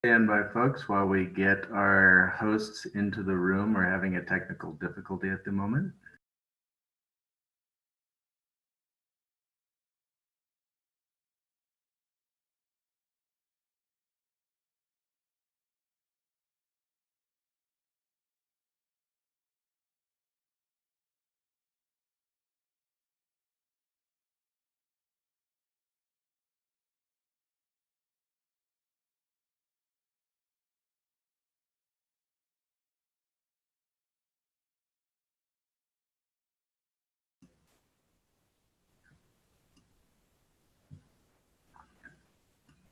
Stand by, folks, while we get our hosts into the room. We're having a technical difficulty at the moment.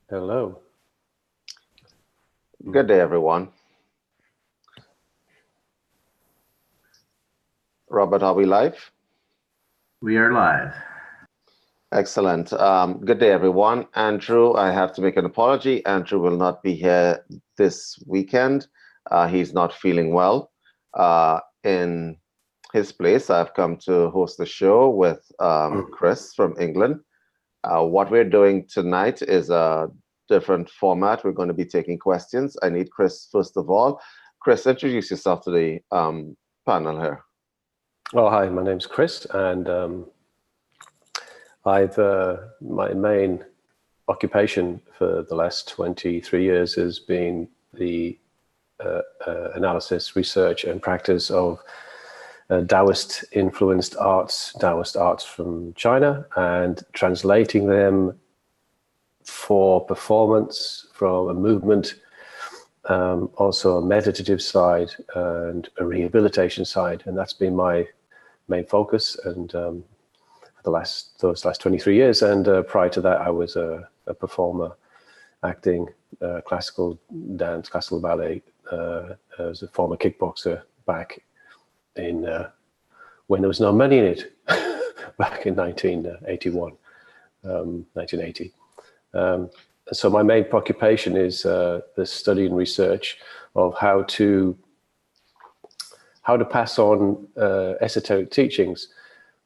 Hello. Good day, everyone. Robert, are we live? We are live. Excellent. Good day, everyone. Andrew, I have to make an apology. Andrew will not be here this weekend. He's not feeling well. In his place, I've come to host the show with Chris from England. What we're doing tonight is a different format. We're going to be taking questions. I need Chris, first of all. Chris, introduce yourself to the panel here. Oh, hi, my name's Chris, and my main occupation for the last 23 years has been the analysis, research, and practice of Taoist influenced arts, Taoist arts from China, and translating them for performance from a movement, also a meditative side and a rehabilitation side, and that's been my main focus. And those last 23 years, and prior to that, I was a performer, acting, classical dance, classical ballet. As a former kickboxer back in when there was no money in it, back in 1981, 1980. So my main preoccupation is the study and research of how to pass on esoteric teachings,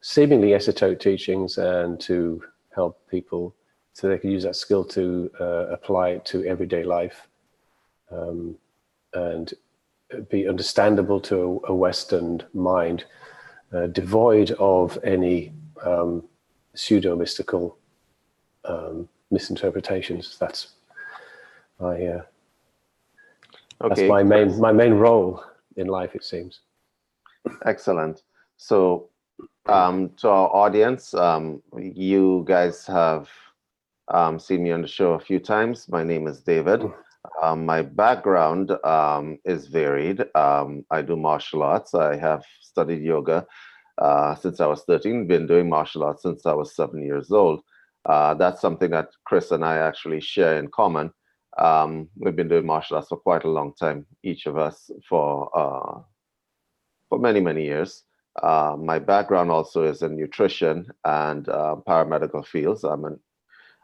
seemingly esoteric teachings, and to help people so they can use that skill to apply it to everyday life, and be understandable to a Western mind, devoid of any pseudo-mystical misinterpretations. That's my that's my main role in life, it seems. Excellent. So to our audience, you guys have seen me on the show a few times. My name is David. My background is varied. I do martial arts. I have studied yoga since I was 13, been doing martial arts since I was 7 years old. That's something that Chris and I actually share in common. We've been doing martial arts for quite a long time, each of us, for many, many years. My background also is in nutrition and paramedical fields. I'm an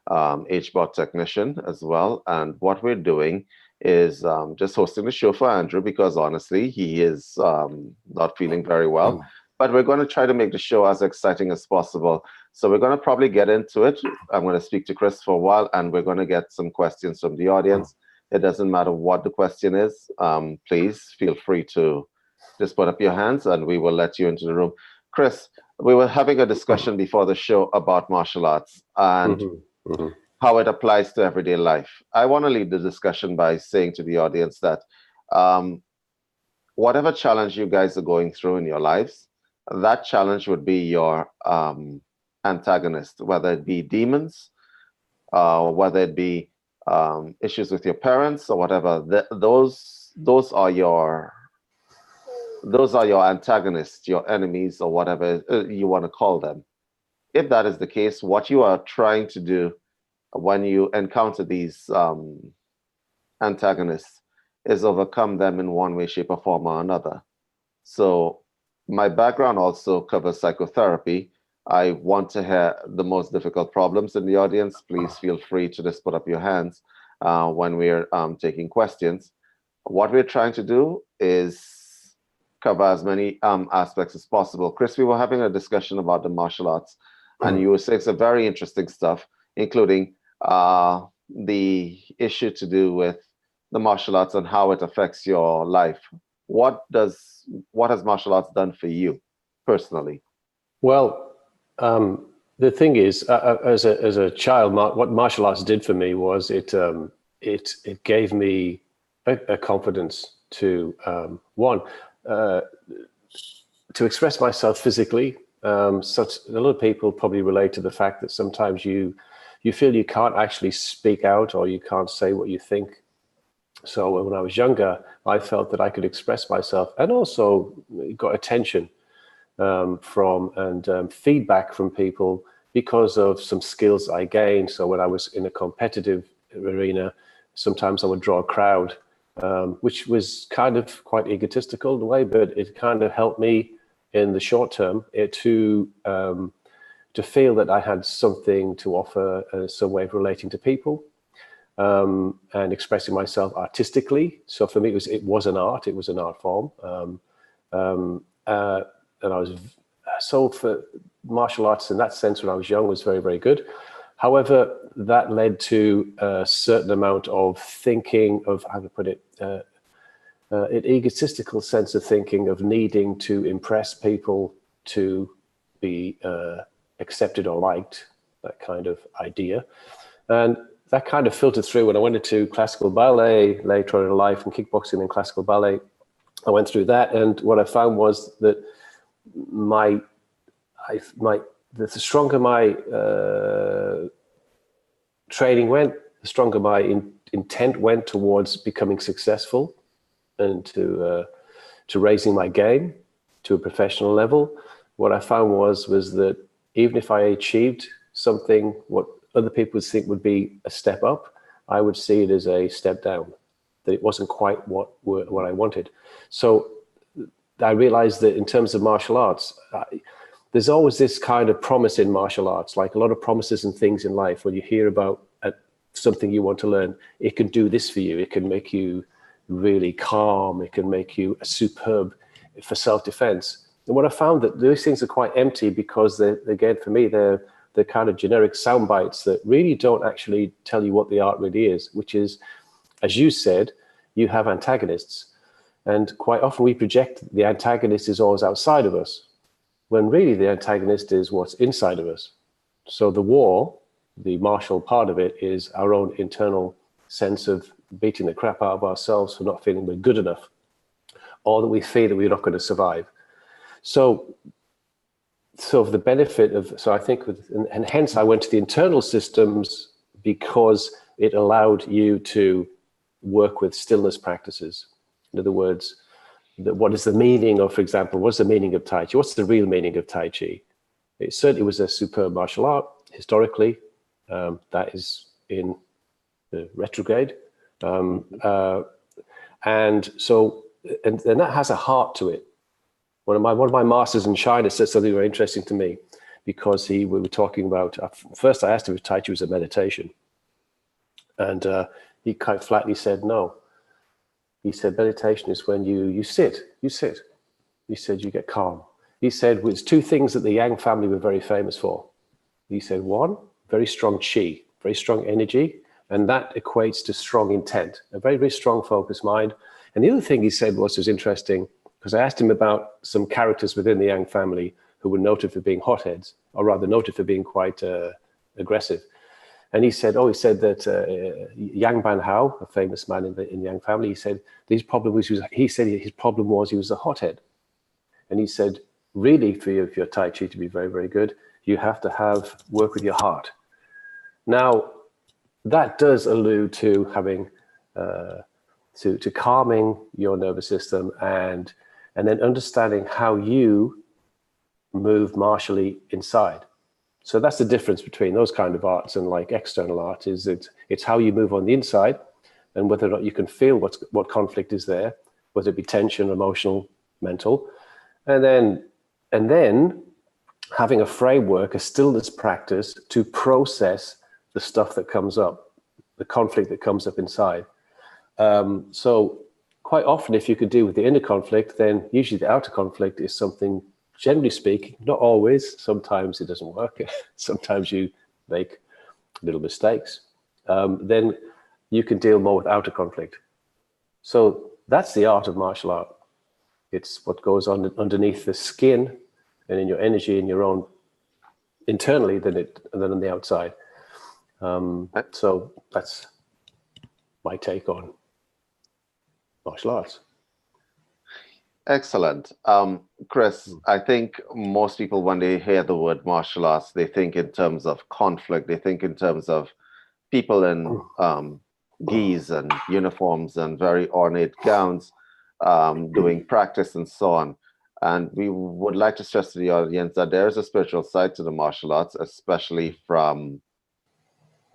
HBOT technician as well. And what we're doing is just hosting the show for Andrew, because honestly, he is not feeling very well. But we're going to try to make the show as exciting as possible. So we're going to probably get into it. I'm going to speak to Chris for a while, and we're going to get some questions from the audience. It doesn't matter what the question is. Please feel free to just put up your hands and we will let you into the room. Chris, we were having a discussion before the show about martial arts and how it applies to everyday life. I want to lead the discussion by saying to the audience that whatever challenge you guys are going through in your lives, that challenge would be your antagonist, whether it be demons, whether it be issues with your parents or whatever. Those are your antagonists, your enemies, or whatever you want to call them. If that is the case, what you are trying to do when you encounter these antagonists is overcome them in one way, shape, or form or another. So my background also covers psychotherapy. I want to hear the most difficult problems in the audience. Please feel free to just put up your hands when we're taking questions. What we're trying to do is cover as many aspects as possible. Chris, we were having a discussion about the martial arts, and you were saying some very interesting stuff, including the issue to do with the martial arts and how it affects your life. What has martial arts done for you personally? Well, the thing is, as a child, what martial arts did for me was it gave me a confidence to to express myself physically. A lot of people probably relate to the fact that sometimes you feel you can't actually speak out, or you can't say what you think. So when I was younger, I felt that I could express myself, and also got attention and feedback from people because of some skills I gained. So when I was in a competitive arena, sometimes I would draw a crowd, which was kind of quite egotistical in a way, but it kind of helped me in the short term to feel that I had something to offer, some way of relating to people, and expressing myself artistically. So for me, it was an art form. And I was, so for martial arts in that sense, when I was young, was very, very good. However, that led to a certain amount of thinking of, how to put it, an egotistical sense of thinking, of needing to impress people to be accepted or liked, that kind of idea. And that kind of filtered through when I went into classical ballet later on in life, and kickboxing and classical ballet. I went through that, and what I found was that the stronger my training went, the stronger my intent went towards becoming successful and to raising my game to a professional level. What I found was that even if I achieved something what other people would think would be a step up, I would see it as a step down, that it wasn't quite what I wanted. So I realized that in terms of martial arts, there's always this kind of promise in martial arts, like a lot of promises and things in life. When you hear about something you want to learn, it can do this for you. It can make you really calm. It can make you superb for self-defense. And what I found, that those things are quite empty, because again, for me, they're kind of generic sound bites that really don't actually tell you what the art really is, which is, as you said, you have antagonists. And quite often we project the antagonist is always outside of us, when really the antagonist is what's inside of us. So the war, the martial part of it, is our own internal sense of beating the crap out of ourselves for not feeling we're good enough, or that we feel that we're not going to survive. So the benefit of, so I think, and hence I went to the internal systems, because it allowed you to work with stillness practices. In other words, what is the meaning of, for example, what's the meaning of Tai Chi? What's the real meaning of Tai Chi? It certainly was a superb martial art historically. That is in the retrograde. And that has a heart to it. One of my masters in China said something very interesting to me, because we were talking about, first I asked him if Tai Chi was a meditation. And he quite flatly said no. He said, meditation is when you sit. He said, you get calm. He said, well, it's two things that the Yang family were very famous for. He said, one, very strong qi, very strong energy, and that equates to strong intent, a very, very strong focused mind. And the other thing he said was interesting, because I asked him about some characters within the Yang family who were noted for being hotheads, or rather noted for being quite aggressive. And he said that Yang Banhao, a famous man in the Yang family, he said his problem was he was a hothead. And he said, really, for your Tai Chi to be very, very good, you have to work with your heart. Now, that does allude to having to calming your nervous system, and then understanding how you move martially inside. So that's the difference between those kind of arts and like external art, is it's how you move on the inside, and whether or not you can feel what conflict is there, whether it be tension, emotional, mental, and then having a framework, a stillness practice to process the stuff that comes up, the conflict that comes up inside. So quite often, if you could deal with the inner conflict, then usually the outer conflict is something, generally speaking, not always, sometimes it doesn't work. Sometimes you make little mistakes. Then you can deal more with outer conflict. So that's the art of martial art. It's what goes on underneath the skin and in your energy in your own internally than on the outside. So that's my take on martial arts. Excellent. Chris, I think most people, when they hear the word martial arts, they think in terms of conflict. They think in terms of people in gis and uniforms and very ornate gowns doing practice and so on. And we would like to stress to the audience that there is a spiritual side to the martial arts, especially from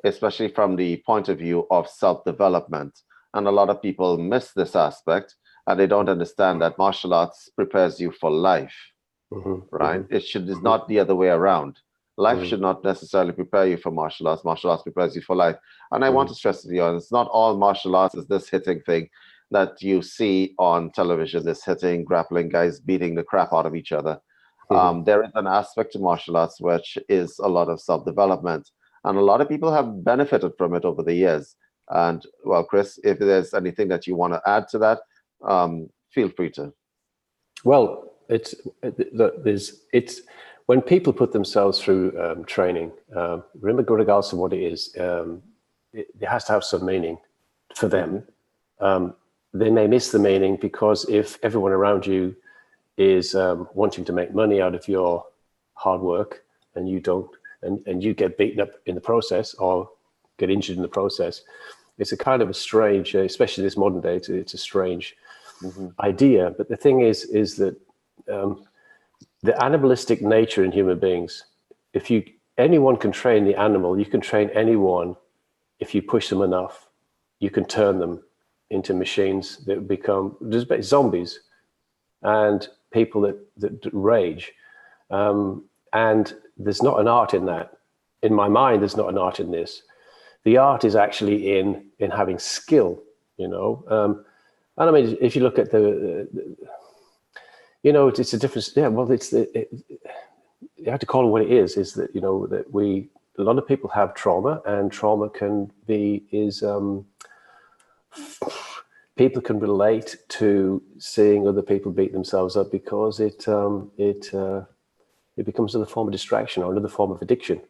the point of view of self-development. And a lot of people miss this aspect, and they don't understand that martial arts prepares you for life, right? It's not the other way around. Life should not necessarily prepare you for martial arts. Martial arts prepares you for life. And I want to stress to the audience, not all martial arts is this hitting thing that you see on television, this hitting, grappling, guys beating the crap out of each other. There is an aspect to martial arts which is a lot of self-development. And a lot of people have benefited from it over the years. And well, Chris, if there's anything that you want to add to that, feel free to. Well, it's when people put themselves through training, remember, regardless of what it is, it has to have some meaning for them. They may miss the meaning because if everyone around you is wanting to make money out of your hard work and you don't, and you get beaten up in the process or get injured in the process, it's a kind of a strange, especially this modern day, it's a strange idea. But the thing is that the animalistic nature in human beings, anyone can train the animal, you can train anyone if you push them enough, you can turn them into machines that become just zombies and people that rage. And there's not an art in that. In my mind, there's not an art in this. The art is actually in having skill, you know. And I mean, if you look at it's a difference. Yeah, well, you have to call it what it is that, you know, that a lot of people have trauma, and trauma people can relate to seeing other people beat themselves up because it becomes another form of distraction or another form of addiction.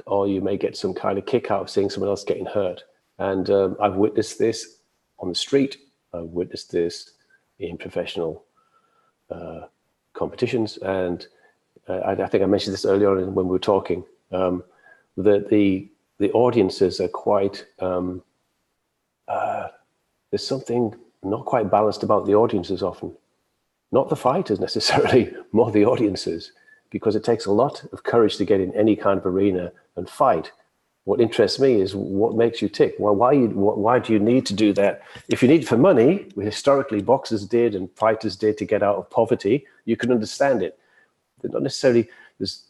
Or you may get some kind of kick out of seeing someone else getting hurt. And I've witnessed this on the street. I've witnessed this in professional competitions. And I think I mentioned this earlier on when we were talking, that the audiences are quite, there's something not quite balanced about the audiences often. Not the fighters necessarily, more the audiences, because it takes a lot of courage to get in any kind of arena and fight. What interests me is what makes you tick. Well, why do you need to do that? If you need it for money, historically boxers did and fighters did to get out of poverty, you can understand it. They're not necessarily, there's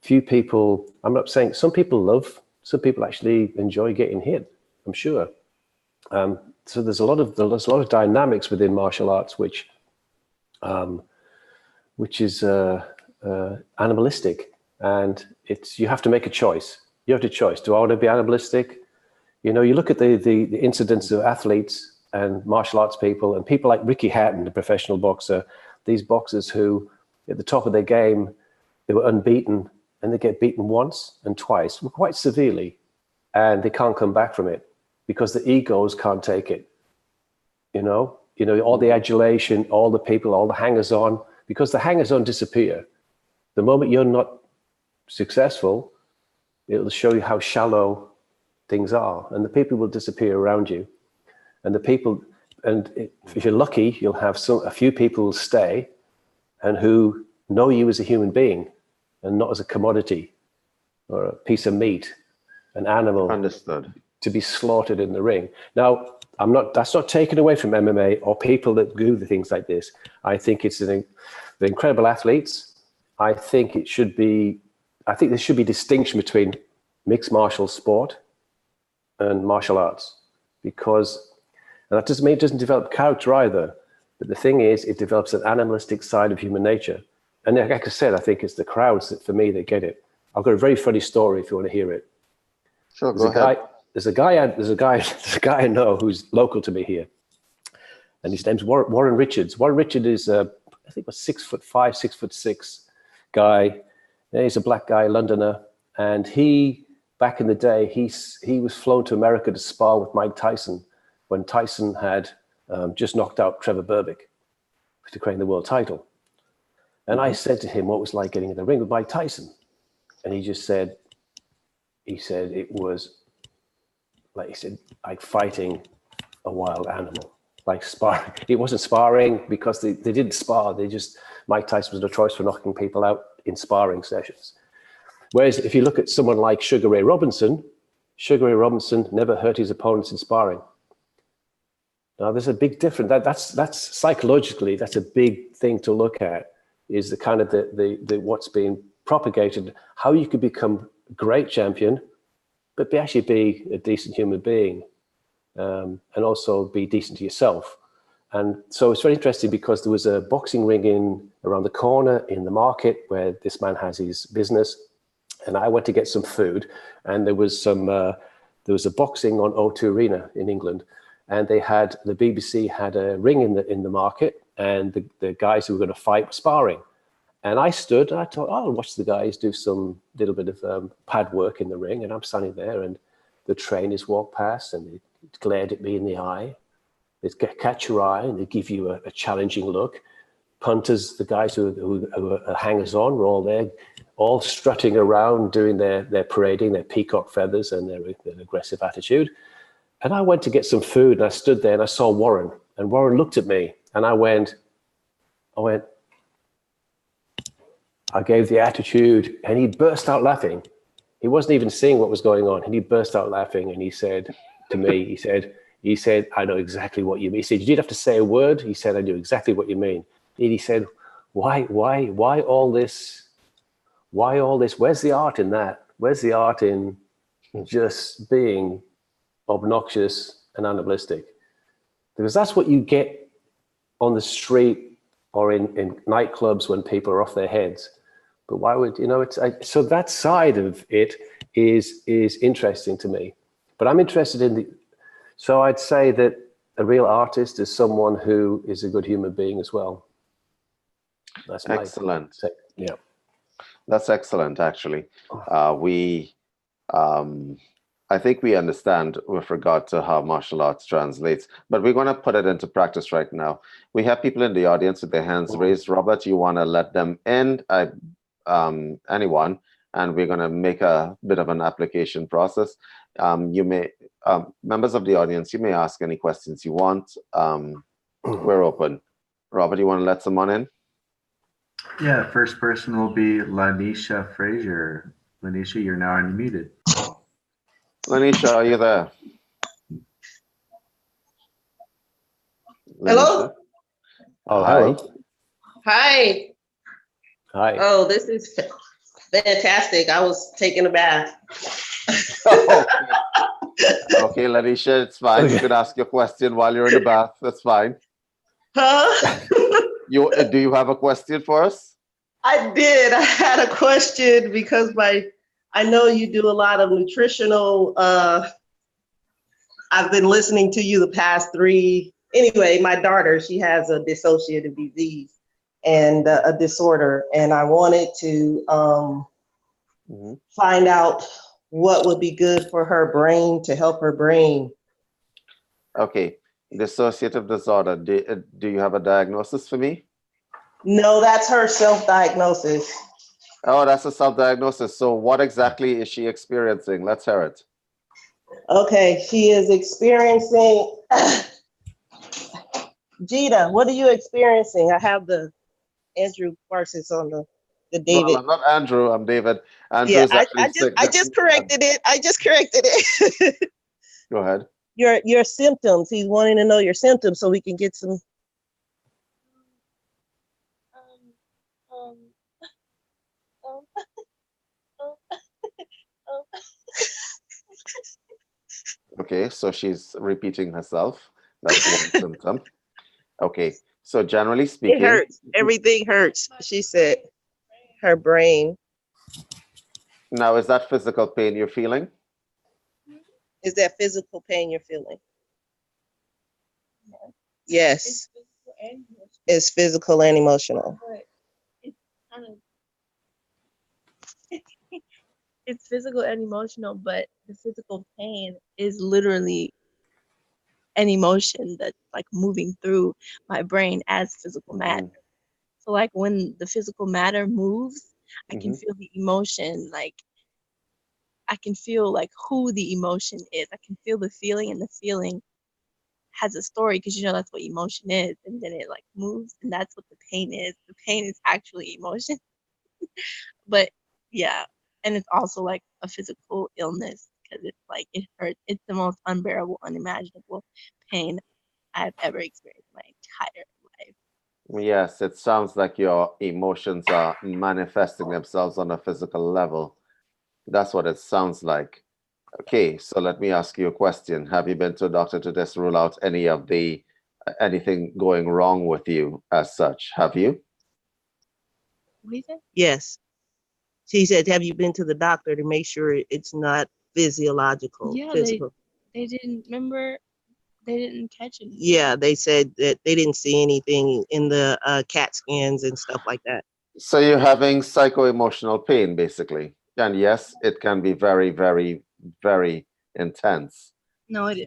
few people, I'm not saying, some people actually enjoy getting hit, I'm sure. So there's a lot of dynamics within martial arts which is animalistic, and you have to make a choice. You have to choice. Do I want to be animalistic? You know, you look at the incidents of athletes and martial arts people, and people like Ricky Hatton, the professional boxer, these boxers who, at the top of their game, they were unbeaten, and they get beaten once and twice, quite severely, and they can't come back from it because the egos can't take it. You know, all the adulation, all the people, all the hangers-on, because the hangers-on disappear. The moment you're not successful, it'll show you how shallow things are, and the people will disappear around you. And if you're lucky, you'll have a few people who stay and who know you as a human being and not as a commodity or a piece of meat, an animal. Understood. To be slaughtered in the ring. Now, that's not taken away from MMA or people that do the things like this. I think they're incredible athletes. I think there should be distinction between mixed martial sport and martial arts, because, and that doesn't mean it doesn't develop character either, but the thing is, it develops an animalistic side of human nature. And like I said, I think it's the crowds that, for me, that get it. I've got a very funny story if you want to hear it. Sure, go ahead. there's a guy I know who's local to me here, and his name's Warren Richards. Warren Richards is I think a 6'5", 6'6" guy. Yeah, he's a black guy, Londoner, and back in the day, he was flown to America to spar with Mike Tyson when Tyson had just knocked out Trevor Berbick to claim the world title. And I said to him, what was like getting in the ring with Mike Tyson? And he said it was like fighting a wild animal, like sparring. It wasn't sparring because they didn't spar. Mike Tyson was notorious for knocking people out in sparring sessions. Whereas if you look at someone like Sugar Ray Robinson never hurt his opponents in sparring. Now there's a big difference. That's psychologically, that's a big thing to look at, is the kind of the what's being propagated, how you could become a great champion, but actually be a decent human being, and also be decent to yourself. And so it's very interesting because there was a boxing ring around the corner in the market where this man has his business. And I went to get some food, and there was a boxing on O2 Arena in England, and the BBC had a ring in the market, and the guys who were going to fight were sparring. And I stood, and I thought, I'll watch the guys do some little bit of pad work in the ring, and I'm standing there, and the trainers walked past, and they glared at me in the eye. They catch your eye, and they give you a challenging look. Punters, the guys who are hangers-on, were all there, all strutting around, doing their parading, their peacock feathers and their aggressive attitude. And I went to get some food, and I stood there, and I saw Warren, and Warren looked at me, and I gave the attitude, and he burst out laughing. He wasn't even seeing what was going on, and he burst out laughing, and he said to me, he said, I know exactly what you mean. He said, you didn't have to say a word. He said, I knew exactly what you mean. And he said, why all this? Why all this? Where's the art in that? Where's the art in just being obnoxious and animalistic? Because that's what you get on the street or in nightclubs when people are off their heads. But why would, so that side of it is interesting to me. But I'm interested so I'd say that a real artist is someone who is a good human being as well. That's excellent. Yeah. That's excellent, actually. I think we understand with regard to how martial arts translates, but we're going to put it into practice right now. We have people in the audience with their hands raised. Robert, you want to let them in? Anyone, and we're going to make a bit of an application process. You may, members of the audience, you may ask any questions you want. We're open. Robert, you want to let someone in? Yeah, first person will be Lanisha Frazier. Lanisha, you're now unmuted. Lanisha, are you there? Hello? Oh, hi. hello. Hi. Hi. Oh, this is fantastic. I was taking a bath. Okay, Lanisha, it's fine. Okay. You can ask your question while you're in the bath. That's fine. Huh? Do you have a question for us? I did. I had a question because I know you do a lot of nutritional. I've been listening to you the past 3. Anyway, my daughter, she has a dissociative disease and a disorder, and I wanted to find out what would be good for her brain to help her brain. Okay, dissociative disorder. Do you have a diagnosis for me? No, that's her self-diagnosis. Oh, that's a self-diagnosis. So what exactly is she experiencing? Let's hear it. Okay, she is experiencing. Gita, what are you experiencing? I have the Andrew Bartzis on the David. Well, I'm not Andrew, I'm David. Andrew Yeah, is actually I just corrected it. I just corrected it. Go ahead. Your symptoms. He's wanting to know your symptoms so we can get some. Okay, so she's repeating herself. That's one symptom. Okay, so generally speaking, It hurts. Everything hurts. She said her brain. now is that physical pain you're feeling? Is that physical pain you're feeling? Yes. It's physical and emotional. It's kind of it's physical and emotional, but the physical pain is literally an emotion that's like moving through my brain as physical matter. So like when the physical matter moves, I can feel the emotion, like I can feel like who the emotion is. I can feel the feeling, and the feeling has a story because that's what emotion is, and then it like moves, and that's what the pain is. The pain is actually emotion. But yeah, and it's also like a physical illness because it's like it hurts. It's the most unbearable, unimaginable pain I've ever experienced in my entire life. Yes, it sounds like your emotions are manifesting themselves on a physical level. That's what it sounds like. Okay, so let me ask you a question. Have you been to a doctor to just rule out anything going wrong with you as such? Have you? What do you say? Yes. She said, have you been to the doctor to make sure it's not physiological, Yeah, physical? they didn't remember. They didn't catch it. Yeah, they said that they didn't see anything in the CAT scans and stuff like that. So you're having psycho-emotional pain, basically. And yes, it can be very, very, very intense. No, it is.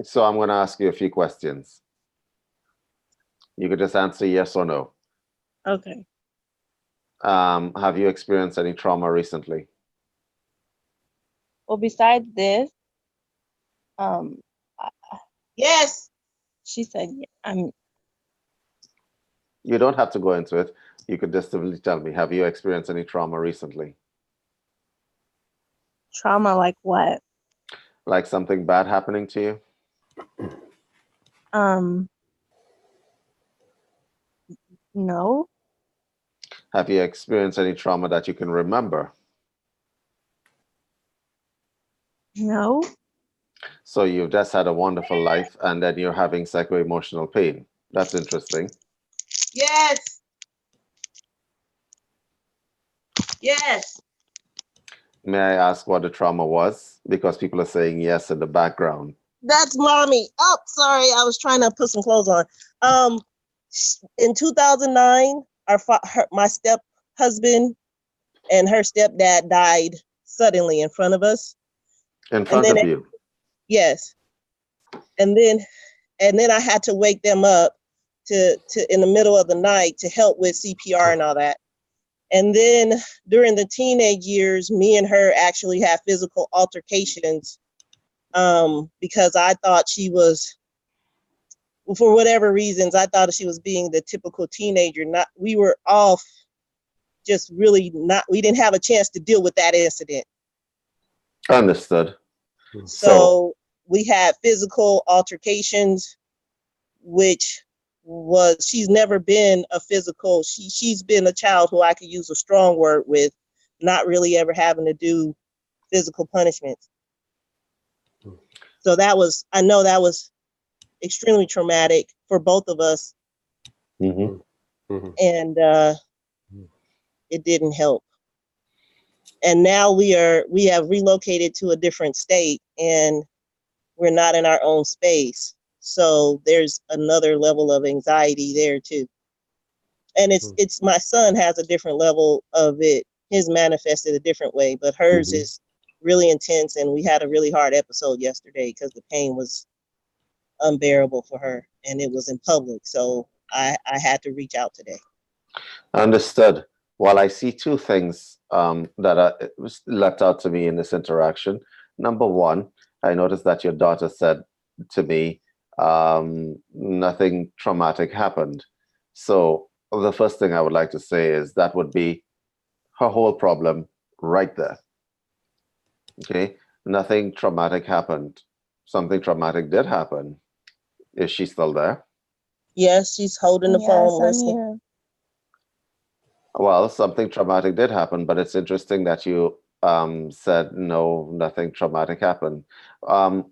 So I'm going to ask you a few questions. You could just answer yes or no. Okay. Have you experienced any trauma recently? Well, besides this, Yes. she said, You don't have to go into it. You could just simply tell me, have you experienced any trauma recently? trauma like what? Like something bad happening to you? No. Have you experienced any trauma that you can remember? No. So you've just had a wonderful life and then you're having psycho-emotional pain. That's interesting. Yes. Yes. May I ask what the trauma was? Because people are saying yes in the background. That's mommy. Oh, sorry. I was trying to put some clothes on. In 2009, my step husband and her stepdad died suddenly in front of us. In front of you? Yes. And then I had to wake them up to in the middle of the night to help with CPR and all that. And then during the teenage years, me and her actually had physical altercations because I thought she was, for whatever reasons, I thought she was being the typical teenager. We were all just really not, we didn't have a chance to deal with that incident. Understood. So we had physical altercations, which was, she's never been a physical, she's been a child who I could use a strong word with, not really ever having to do physical punishments. So I know that was extremely traumatic for both of us. Mm-hmm. And it didn't help. And now we have relocated to a different state and we're not in our own space. So there's another level of anxiety there too. And it's my son has a different level of it. His manifested a different way, but hers is really intense. And we had a really hard episode yesterday because the pain was unbearable for her and it was in public. So I had to reach out today. Understood. Well, I see two things that are left out to me in this interaction. Number one, I noticed that your daughter said to me, nothing traumatic happened. So the first thing I would like to say is that would be her whole problem right there. Okay, nothing traumatic happened. Something traumatic did happen. Is she still there? Yes, she's holding the phone listening. Well, something traumatic did happen, but it's interesting that you said no, nothing traumatic happened.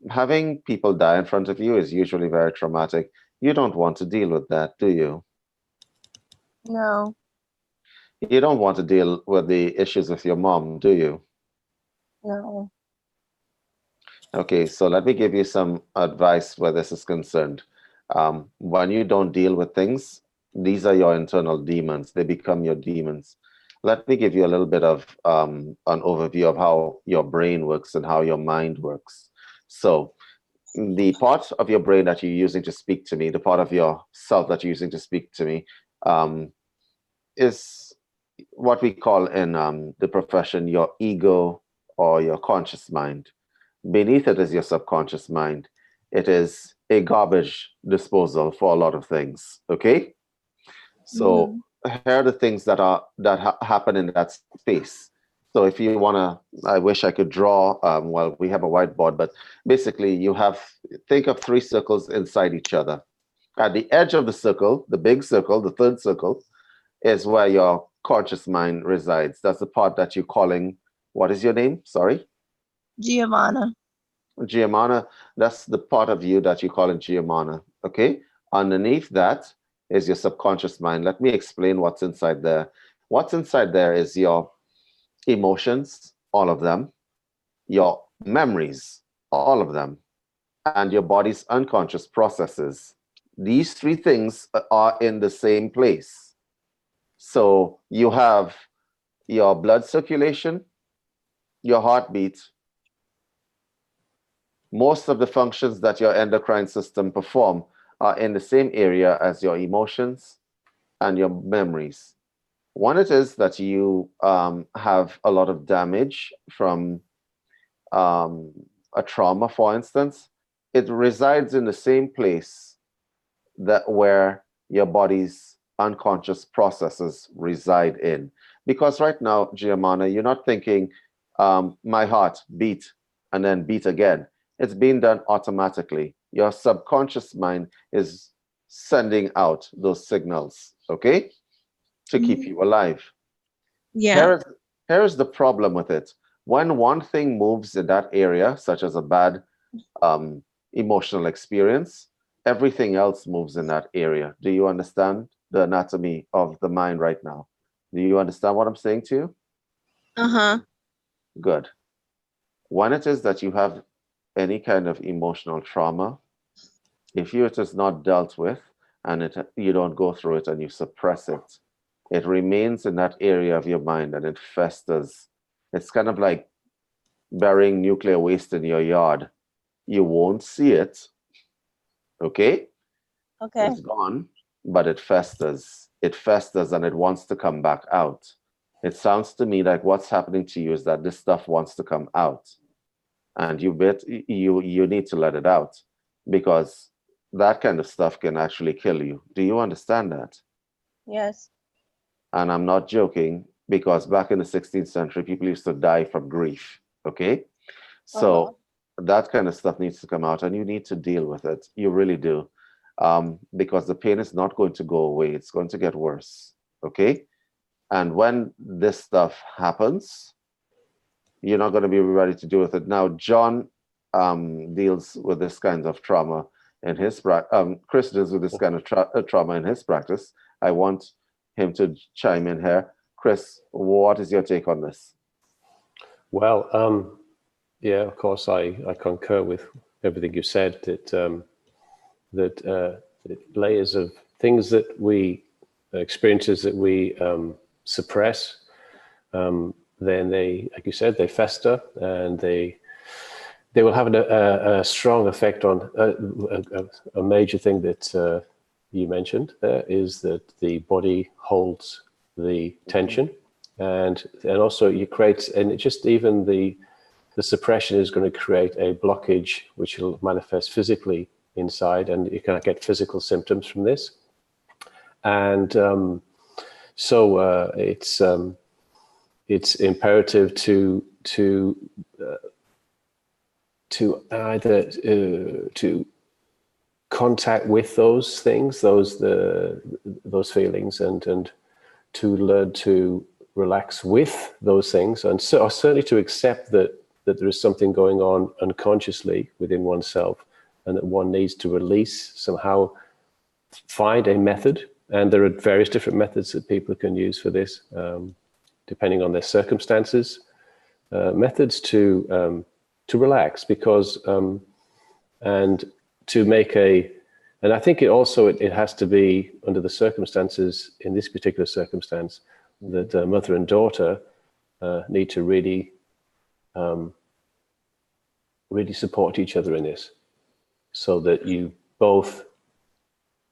Having people die in front of you is usually very traumatic. You don't want to deal with that, do you? No. You don't want to deal with the issues with your mom, do you? No. Okay, so let me give you some advice where this is concerned. When you don't deal with things, these are your internal demons. They become your demons. Let me give you a little bit of an overview of how your brain works and how your mind works. So the part of your brain that you're using to speak to me, the part of yourself that you're using to speak to me, is what we call in the profession your ego or your conscious mind. Beneath it is your subconscious mind. It is a garbage disposal for a lot of things. Okay, so here are the things that happen in that space. So if you wanna, I wish I could draw. Well, we have a whiteboard, but basically you have, think of 3 circles inside each other. At the edge of the circle, the big circle, the third circle, is where your conscious mind resides. That's the part that you're calling, what is your name? Sorry? Giovanna. Giovanna, that's the part of you that you call in Giovanna. Okay. Underneath that is your subconscious mind. Let me explain what's inside there. What's inside there is your emotions, all of them, your memories, all of them, and your body's unconscious processes. These 3 things are in the same place. So you have your blood circulation, your heartbeat, most of the functions that your endocrine system perform are in the same area as your emotions and your memories. When it is that you have a lot of damage from a trauma, for instance, it resides in the same place that where your body's unconscious processes reside in. Because right now, Giovanna, you're not thinking, my heart beat and then beat again. It's being done automatically. Your subconscious mind is sending out those signals, okay, to keep you alive. Yeah. Here's the problem with it. When one thing moves in that area, such as a bad emotional experience, everything else moves in that area. Do you understand the anatomy of the mind right now? Do you understand what I'm saying to you? Uh-huh. Good. When it is that you have any kind of emotional trauma, if it is not dealt with and you don't go through it and you suppress it, it remains in that area of your mind and it festers. It's kind of like burying nuclear waste in your yard. You won't see it, okay? Okay. It's gone, but it festers. It festers and it wants to come back out. It sounds to me like what's happening to you is that this stuff wants to come out. And you need to let it out, because that kind of stuff can actually kill you. Do you understand that? Yes. And I'm not joking, because back in the 16th century, people used to die from grief. Okay. So that kind of stuff needs to come out and you need to deal with it. You really do. Because the pain is not going to go away. It's going to get worse. Okay. And when this stuff happens, you're not going to be ready to deal with it. Now, John deals with this kind of trauma in his practice. Chris deals with this kind of trauma in his practice. I want him to chime in here. Chris, what is your take on this? Well, yeah, of course, I concur with everything you said, that layers of things that we, experiences that we suppress, then they, like you said, they fester, and they will have a strong effect on a major thing that you mentioned there, is that the body holds the tension, and also you create, and it just even the suppression is going to create a blockage which will manifest physically inside, and you can get physical symptoms from this. And so it's imperative to either to contact with those things, those feelings, and to learn to relax with those things, and so certainly to accept that there is something going on unconsciously within oneself, and that one needs to release somehow, find a method. And there are various different methods that people can use for this, depending on their circumstances. Methods to relax, because and to make and I think it has to be under the circumstances, in this particular circumstance, that mother and daughter need to really support each other in this, so that you both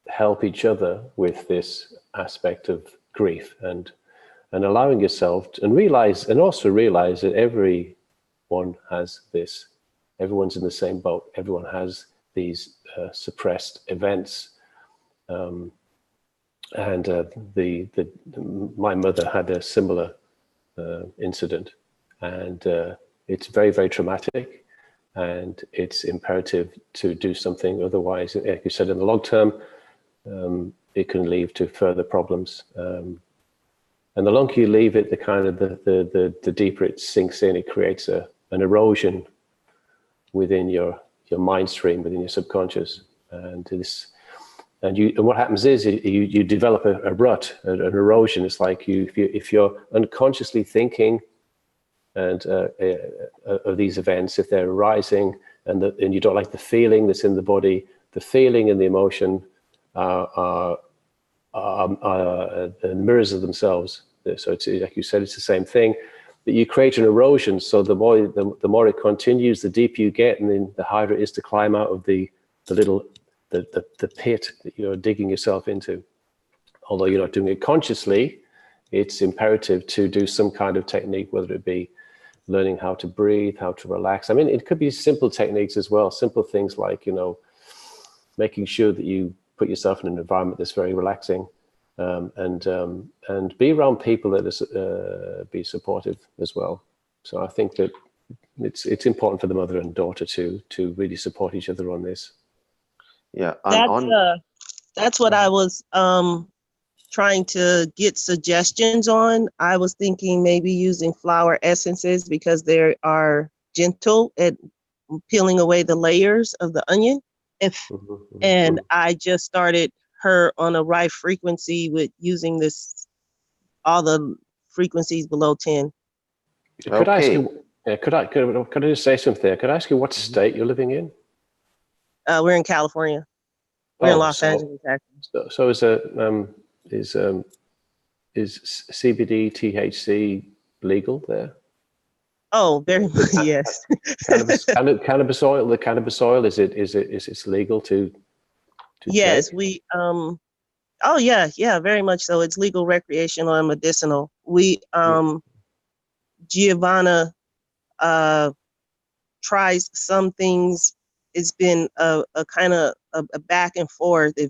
help each other with this aspect of grief, and allowing yourself to realize that everyone has this. Everyone's in the same boat. Everyone has these suppressed events. My mother had a similar incident, and it's very, very traumatic, and it's imperative to do something. Otherwise, like you said, in the long term, it can lead to further problems. And the longer you leave it, the deeper it sinks in. It creates an erosion within your mind stream, within your subconscious, and what happens is you develop a rut, an erosion. It's like if you're unconsciously thinking and of these events, if they're arising, and you don't like the feeling that's in the body, the feeling and the emotion are the mirrors of themselves. So it's, like you said, it's the same thing. But you create an erosion. So the more it continues, the deeper you get, and then the harder it is to climb out of the pit that you're digging yourself into. Although you're not doing it consciously, it's imperative to do some kind of technique, whether it be learning how to breathe, how to relax. I mean, it could be simple techniques as well. Simple things like, making sure that you put yourself in an environment that's very relaxing, and be around people that be supportive as well. So I think that it's important for the mother and daughter to really support each other on this. Yeah, that's what I was trying to get suggestions on. I was thinking maybe using flower essences, because they are gentle at peeling away the layers of the onion. And I just started her on a right frequency with using all the frequencies below 10. Could I ask you? Could I just say something there? Could I ask you what state you're living in? We're in California. We're in Los Angeles, actually. So is CBD, THC legal there? Oh, very much, yes. Cannabis oil. The cannabis oil, is it legal to yes, take? we oh yeah, very much so. It's legal, recreational, and medicinal. We Giovanna tries some things. It's been a kind of a back and forth. If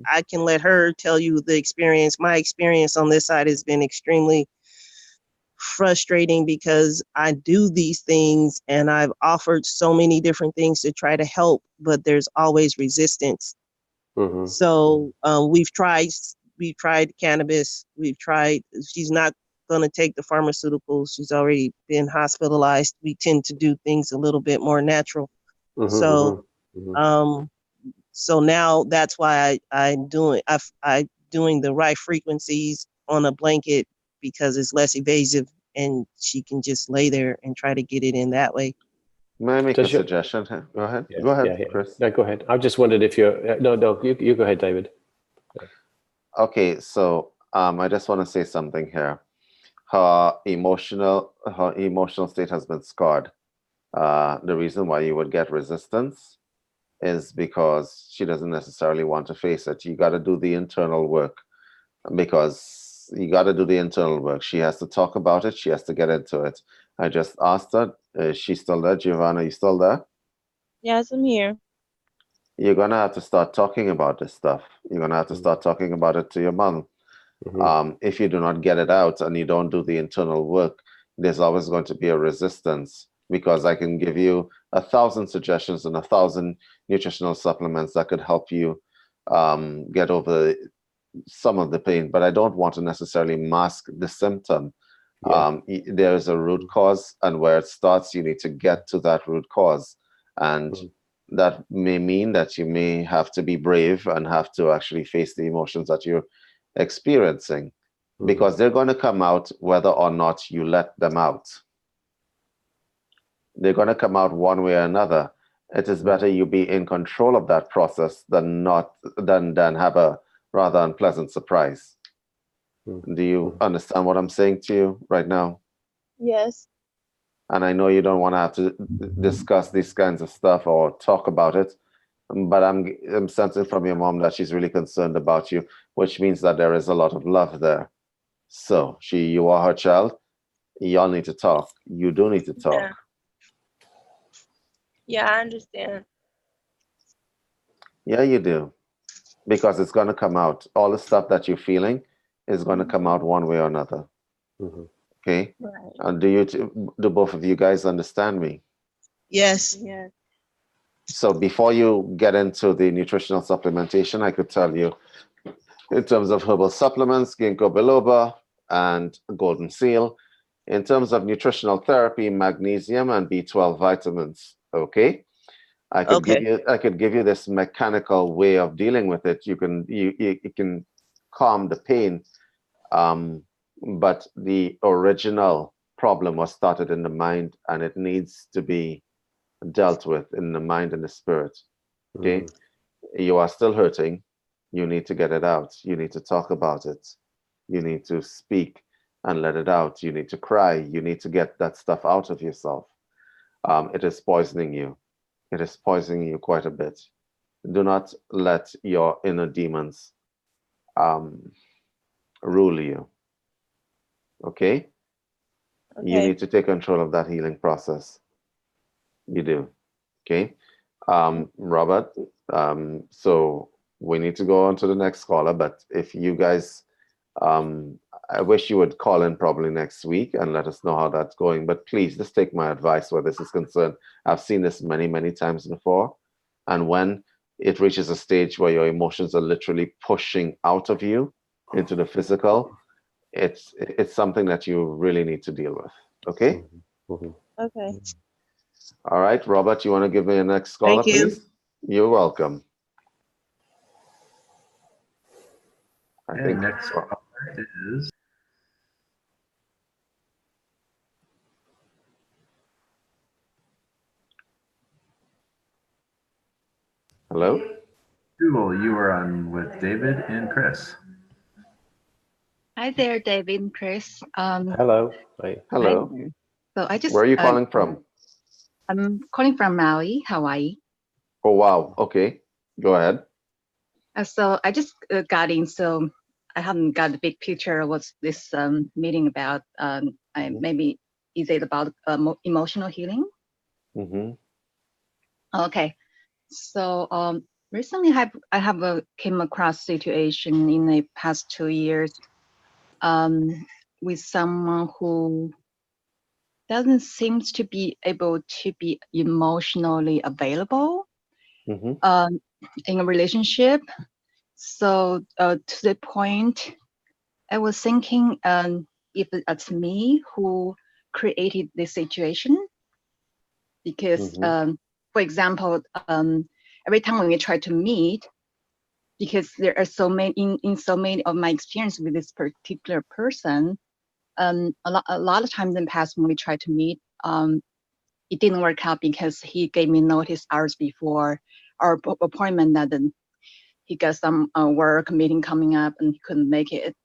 I can let her tell you the experience, my experience on this side has been extremely frustrating, because I do these things and I've offered so many different things to try to help, but there's always resistance. So we've tried cannabis. She's not going to take the pharmaceuticals. She's already been hospitalized. We tend to do things a little bit more natural. So now that's why I'm doing the right frequencies on a blanket, because it's less evasive, and she can just lay there and try to get it in that way. May I make a suggestion? Go ahead. Yeah, go ahead, Chris. No, go ahead. I just wondered if you're no, you go ahead, David. Okay, so I just want to say something here. Her emotional state has been scarred. The reason why you would get resistance is because she doesn't necessarily want to face it. You got to do the internal work, because you got to do the internal work. She has to talk about it. She has to get into it. I just asked her, is she still there? Giovanna, you still there? Yes, I'm here. You're going to have to start talking about this stuff. You're going to have to start talking about it to your mom. If you do not get it out and you don't do the internal work, there's always going to be a resistance, because I can give you 1,000 suggestions and 1,000 nutritional supplements that could help you get over some of the pain, but I don't want to necessarily mask the symptom. There is a root cause, and where it starts, you need to get to that root cause. And that may mean that you may have to be brave and have to actually face the emotions that you're experiencing, because they're going to come out whether or not you let them out. They're going to come out one way or another. It is better you be in control of that process than have a rather unpleasant surprise. Do you understand what I'm saying to you right now? Yes. And I know you don't want to have to discuss these kinds of stuff or talk about it, but I'm sensing from your mom that she's really concerned about you, which means that there is a lot of love there. So you are her child. Y'all need to talk. You do need to talk. Yeah, I understand. Yeah, you do. Because it's going to come out. All the stuff that you're feeling is going to come out one way or another. Okay? Right. And do both of you guys understand me? Yes. Yeah. So before you get into the nutritional supplementation, I could tell you in terms of herbal supplements, ginkgo biloba and golden seal. In terms of nutritional therapy, magnesium and B12 vitamins. Okay? I could give you this mechanical way of dealing with it. You can calm the pain, but the original problem was started in the mind, and it needs to be dealt with in the mind and the spirit. Okay, you are still hurting. You need to get it out. You need to talk about it. You need to speak and let it out. You need to cry. You need to get that stuff out of yourself. It is poisoning you. It is poisoning you quite a bit. Do not let your inner demons rule you. Okay? You need to take control of that healing process. You do. Okay? Robert, so we need to go on to the next caller, but if you guys, I wish you would call in probably next week and let us know how that's going. But please, just take my advice where this is concerned. I've seen this many, many times before. And when it reaches a stage where your emotions are literally pushing out of you into the physical, it's something that you really need to deal with. Okay? Okay. All right, Robert, you want to give me a next caller, Thank you. please? You're welcome. I think next caller is hello. Google. You are on with David and Chris. Hi there, David and Chris. Hello. Hi. Hello. Hi. So I just Where are you calling from? I'm calling from Maui, Hawaii. Oh, wow. Okay. Go ahead. So I just got in, so I haven't got the big picture of what's this meeting about. Maybe is it about emotional healing? Okay. So recently I have came across situation in the past 2 years with someone who doesn't seem to be able to be emotionally available in a relationship. So to the point, I was thinking if it's me who created this situation, because for example, every time when we try to meet, because there are so many in so many of my experience with this particular person, a lot of times in the past when we try to meet, it didn't work out because he gave me notice hours before our appointment that he got some work meeting coming up and he couldn't make it.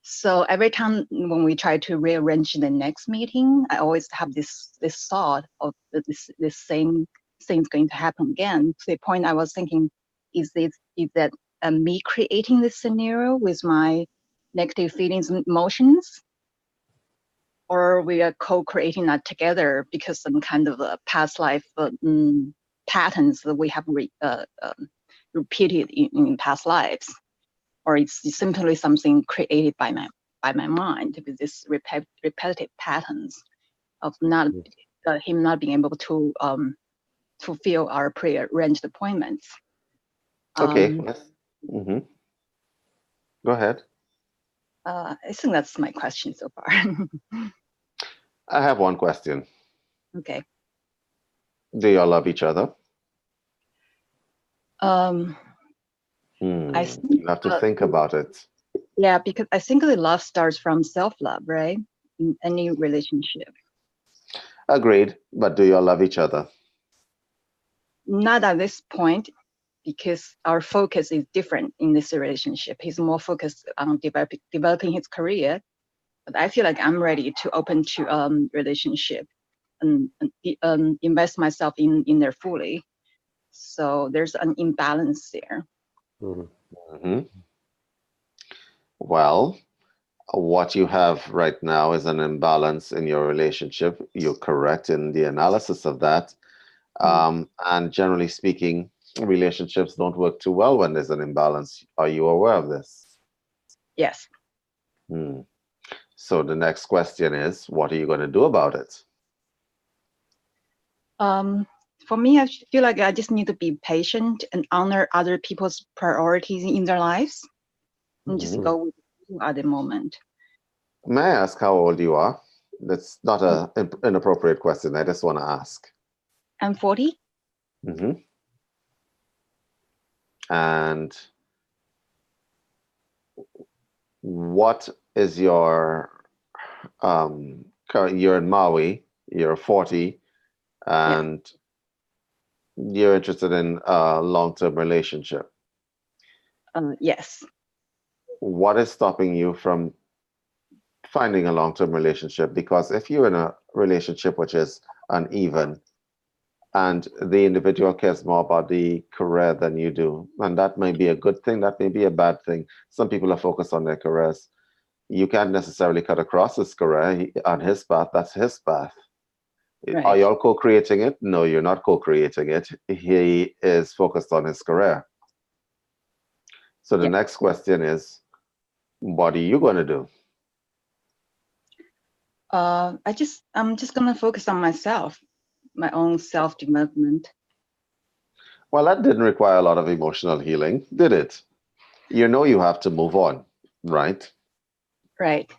So every time when we try to rearrange the next meeting, I always have this thought of this same thing's going to happen again. To the point I was thinking, is that me creating this scenario with my negative feelings and emotions? Or we are co-creating that together because some kind of past life patterns that we have repeated in past lives, or it's simply something created by my mind with this repetitive patterns of him not being able to fulfill our pre-arranged appointments. Okay. Go ahead. I think that's my question so far. I have one question. Okay. Do y'all love each other? I think, you have to think about it. Yeah, because I think the love starts from self-love, right? In any relationship. Agreed. But do you all love each other? Not at this point, because our focus is different in this relationship. He's more focused on developing his career, but I feel like I'm ready to open to relationship and invest myself in there fully. So there's an imbalance there. Mm-hmm. Well, what you have right now is an imbalance in your relationship. You're correct in the analysis of that. And generally speaking, relationships don't work too well when there's an imbalance. Are you aware of this? Yes. So the next question is, what are you going to do about it? For me, I feel like I just need to be patient and honor other people's priorities in their lives and just go with it at the moment. May I ask how old you are? That's not an inappropriate question. I just want to ask. I'm 40. And what is your, you're in Maui, you're 40, and you're interested in a long-term relationship. Yes. What is stopping you from finding a long-term relationship? Because if you're in a relationship which is uneven and the individual cares more about the career than you do, and that may be a good thing, that may be a bad thing. Some people are focused on their careers. You can't necessarily cut across his career. On his path, that's his path. Right. Are y'all co-creating it? No, you're not co-creating it. He is focused on his career. So the next question is, what are you going to do? I'm just going to focus on myself, my own self-development. Well, that didn't require a lot of emotional healing, did it? You know you have to move on, right? Right.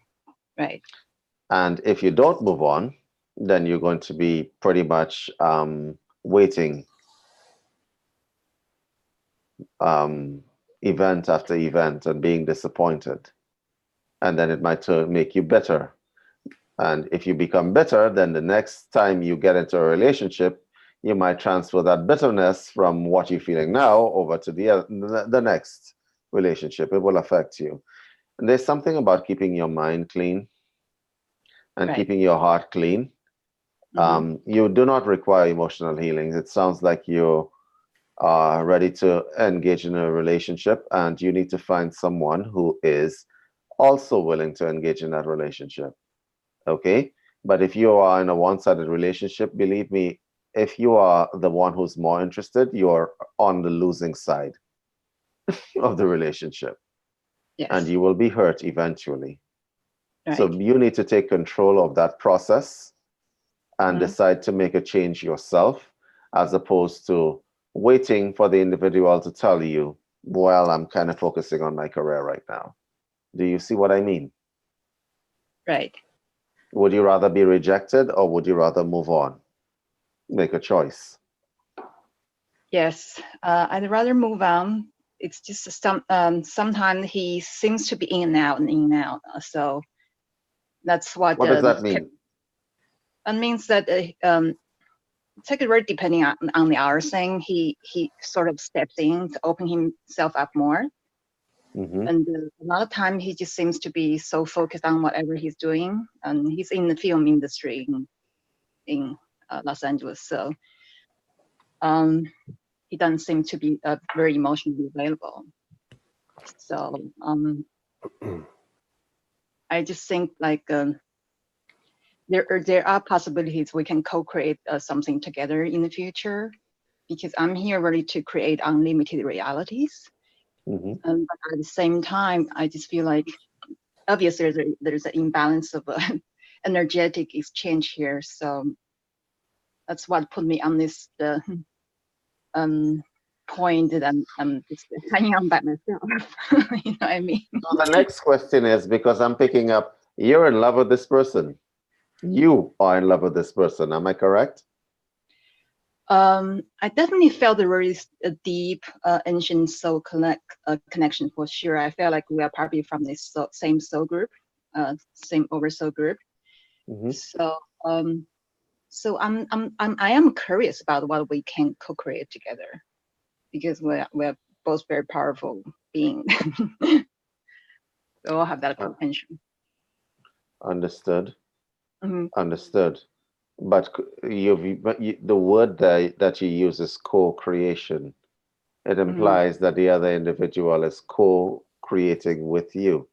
And if you don't move on, then you're going to be pretty much waiting event after event and being disappointed. And then it might make you bitter. And if you become bitter, then the next time you get into a relationship, you might transfer that bitterness from what you're feeling now over to the next relationship. It will affect you. And there's something about keeping your mind clean and keeping your heart clean. You do not require emotional healing. It sounds like you are ready to engage in a relationship, and you need to find someone who is also willing to engage in that relationship. Okay? But if you are in a one-sided relationship, believe me, if you are the one who's more interested, you're on the losing side of the relationship. Yes. And you will be hurt eventually. Right. So you need to take control of that process and decide to make a change yourself, as opposed to waiting for the individual to tell you, well, I'm kind of focusing on my career right now. Do you see what I mean? Right. Would you rather be rejected, or would you rather move on? Make a choice. Yes, I'd rather move on. It's just sometimes he seems to be in and out. So that's what. What does that mean? It means that take it very depending on the hour thing. He sort of steps in to open himself up more. And a lot of time he just seems to be so focused on whatever he's doing. And he's in the film industry in Los Angeles. So he doesn't seem to be very emotionally available. So I just think like there are possibilities we can co-create something together in the future, because I'm here really to create unlimited realities. But at the same time, I just feel like obviously there's an imbalance of energetic exchange here. So that's what put me on this point that I'm just hanging on by myself. You know what I mean? So the next question is, because I'm picking up, you're in love with this person. You are in love with this person. Am I correct? I definitely felt a very deep, ancient soul connection for sure. I felt like we are probably from this same soul group, same oversoul group. So So I am curious about what we can co-create together, because we're both very powerful beings. We all have that potential. Understood. Mhm. Understood. But the word that you use is co-creation. It implies that the other individual is co-creating with you.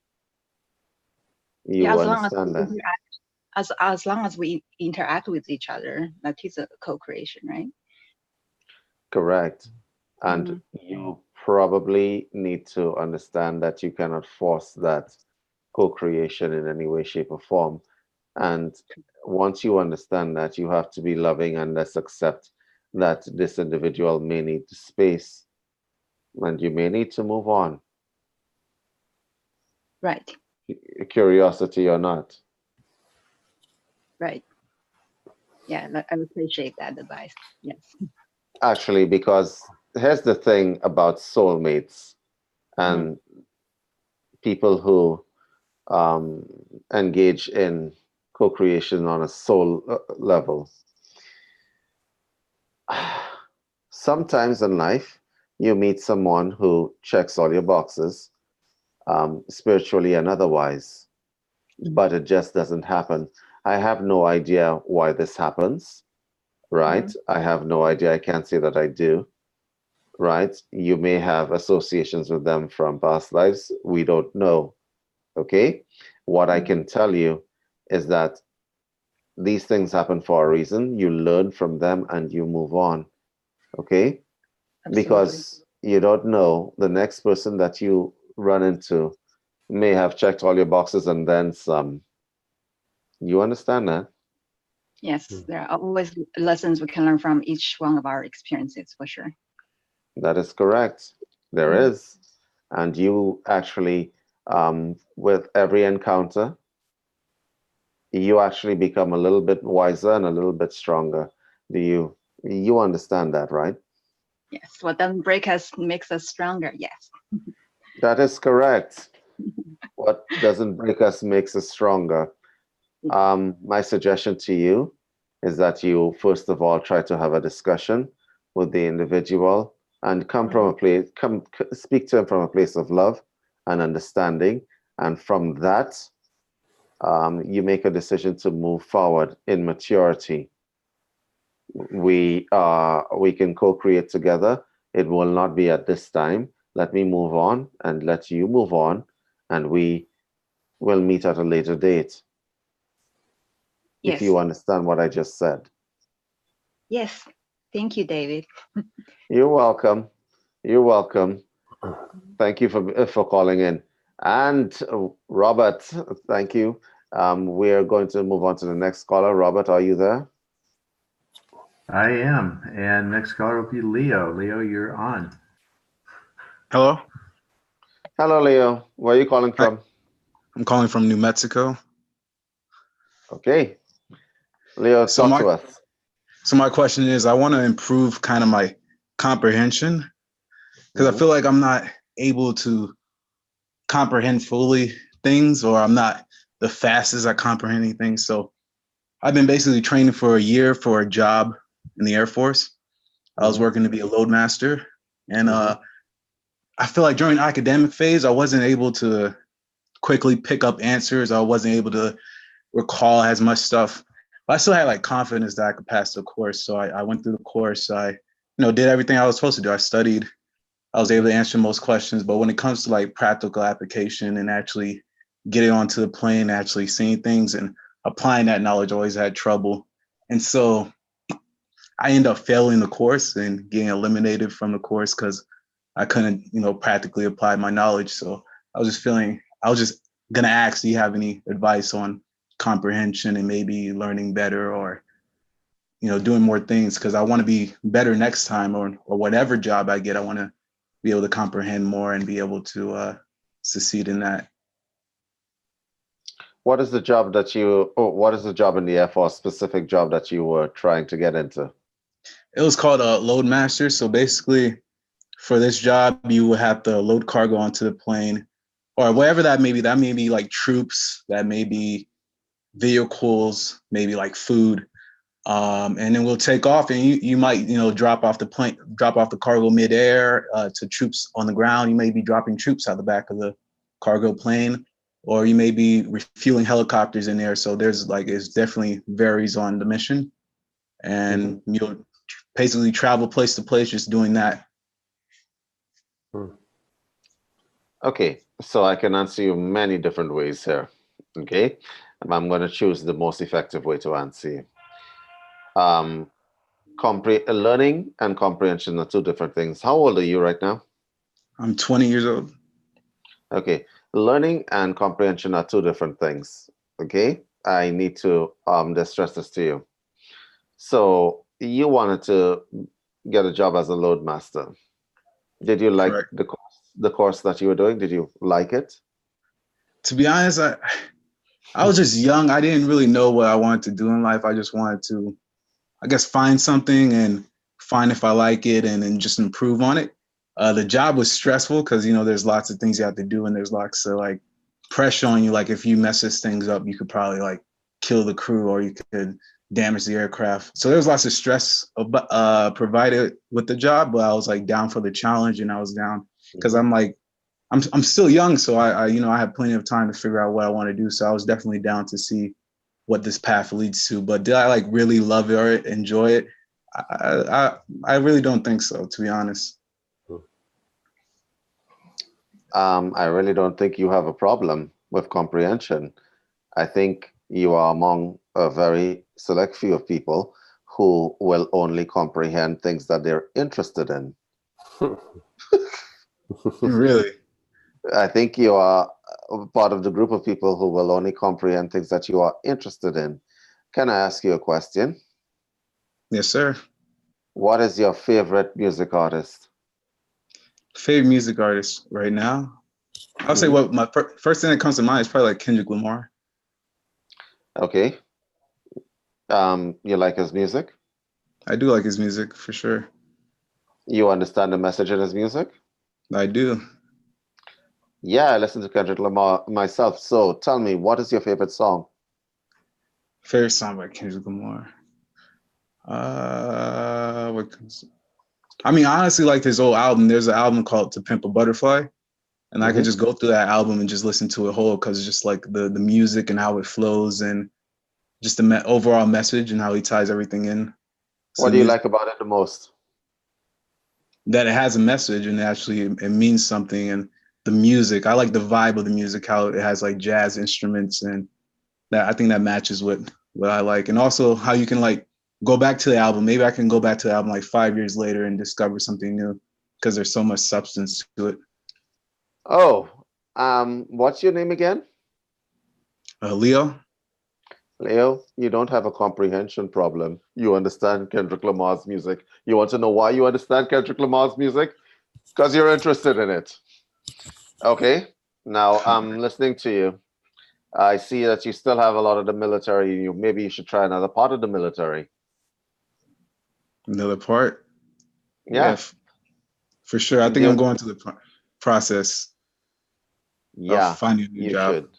You Yeah, as long as understand we that? interact, as long as we interact with each other, that is a co-creation, right? Correct. And you probably need to understand that you cannot force that co-creation in any way, shape, or form. And once you understand that, you have to be loving and let's accept that this individual may need space and you may need to move on, Right, curiosity or not. right. Yeah, I appreciate that advice. Yes. Actually, because here's the thing about soulmates and people who engage in co-creation on a soul level. Sometimes in life, you meet someone who checks all your boxes, spiritually and otherwise, but it just doesn't happen. I have no idea why this happens, right? I have no idea. I can't say that I do, right? You may have associations with them from past lives. We don't know, okay? What I can tell you is that these things happen for a reason. You learn from them and you move on, okay? Absolutely. Because you don't know, the next person that you run into may have checked all your boxes and then some. You understand that? Yes, there are always lessons we can learn from each one of our experiences, for sure. That is correct. There is. And you actually, with every encounter, you actually become a little bit wiser and a little bit stronger. You understand that, right? Yes, what doesn't break us makes us stronger. Yes. That is correct. What doesn't break us makes us stronger. My suggestion to you is that you first of all try to have a discussion with the individual and speak to him from a place of love and understanding, and from that, you make a decision to move forward in maturity. We can co-create together. It will not be at this time. Let me move on and let you move on, and we will meet at a later date. Yes. If you understand what I just said. Yes. Thank you, David. You're welcome. You're welcome. Thank you for calling in. And Robert, thank you. We're going to move on to the next caller. Robert, are you there? I am. And next caller will be Leo. Leo, you're on. Hello? Hello, Leo. Where are you calling from? I'm calling from New Mexico. Okay. Leo, talk to us. So my question is, I want to improve kind of my comprehension, because I feel like I'm not able to comprehend fully things, or I'm not the fastest at comprehending things. So I've been basically training for a year for a job in the Air Force. I was working to be a load master. And I feel like during the academic phase, I wasn't able to quickly pick up answers. I wasn't able to recall as much stuff. But I still had like confidence that I could pass the course. So I went through the course. I did everything I was supposed to do. I studied. I was able to answer most questions. But when it comes to like practical application and actually getting onto the plane, actually seeing things and applying that knowledge, I always had trouble. And so I ended up failing the course and getting eliminated from the course because I couldn't, practically apply my knowledge. So I was just gonna ask, do you have any advice on comprehension and maybe learning better, or doing more things, because I want to be better next time, or whatever job I get, I want to be able to comprehend more and be able to succeed in that. What is the job in the Air Force, specific job that you were trying to get into? It was called a load master. So basically, for this job, you would have to load cargo onto the plane, or whatever that may be. That may be like troops, that may be vehicles, maybe like food. And then we'll take off, and you might, drop off the cargo midair to troops on the ground. You may be dropping troops out the back of the cargo plane, or you may be refueling helicopters in there. So there's it definitely varies on the mission, and you'll basically travel place to place just doing that. Okay, so I can answer you many different ways here. Okay, and I'm going to choose the most effective way to answer you. Learning and comprehension are two different things. How old are you right now? I'm 20 years old. Okay, learning and comprehension are two different things. Okay, I need to stress this to you. So you wanted to get a job as a load master. Did you like Correct. the course that you were doing? Did you like it? To be honest, I was just young. I didn't really know what I wanted to do in life. I just wanted to, I guess, find something and find if I like it and then just improve on it. The job was stressful because, there's lots of things you have to do and there's lots of pressure on you. Like if you mess this things up, you could probably kill the crew or you could damage the aircraft. So there was lots of stress provided with the job, but I was down for the challenge, and I was down because I'm still young. So I have plenty of time to figure out what I want to do. So I was definitely down to see what this path leads to. But did I really love it or enjoy it? I really don't think so, to be honest. I really don't think you have a problem with comprehension. I think you are among a very select few of people who will only comprehend things that they're interested in. Really? I think you are part of the group of people who will only comprehend things that you are interested in. Can I ask you a question? Yes, sir. What is your favorite music artist? Favorite music artist right now? I'll say what my first thing that comes to mind is probably Kendrick Lamar. Okay. You like his music? I do like his music for sure. You understand the message in his music? I do. Yeah, I listen to Kendrick Lamar myself. So tell me, what is your favorite song? Favorite song by Kendrick Lamar. Honestly, his old album. There's an album called To Pimp a Butterfly, and I could just go through that album and just listen to it whole because it's just the music and how it flows and just the overall message and how he ties everything in. So what do you like about it the most? That it has a message and actually it means something. And the music, I like the vibe of the music, how it has jazz instruments, and that I think that matches what I like. And also how you can go back to the album. Maybe I can go back to the album 5 years later and discover something new because there's so much substance to it. Oh, what's your name again? Leo. Leo, you don't have a comprehension problem. You understand Kendrick Lamar's music. You want to know why you understand Kendrick Lamar's music? Because you're interested in it. Okay, now I'm listening to you. I see that you still have a lot of the military in you. Maybe you should try another part of the military. Another part? Yeah. For sure. I think I'm going through the process of finding a new job. Should.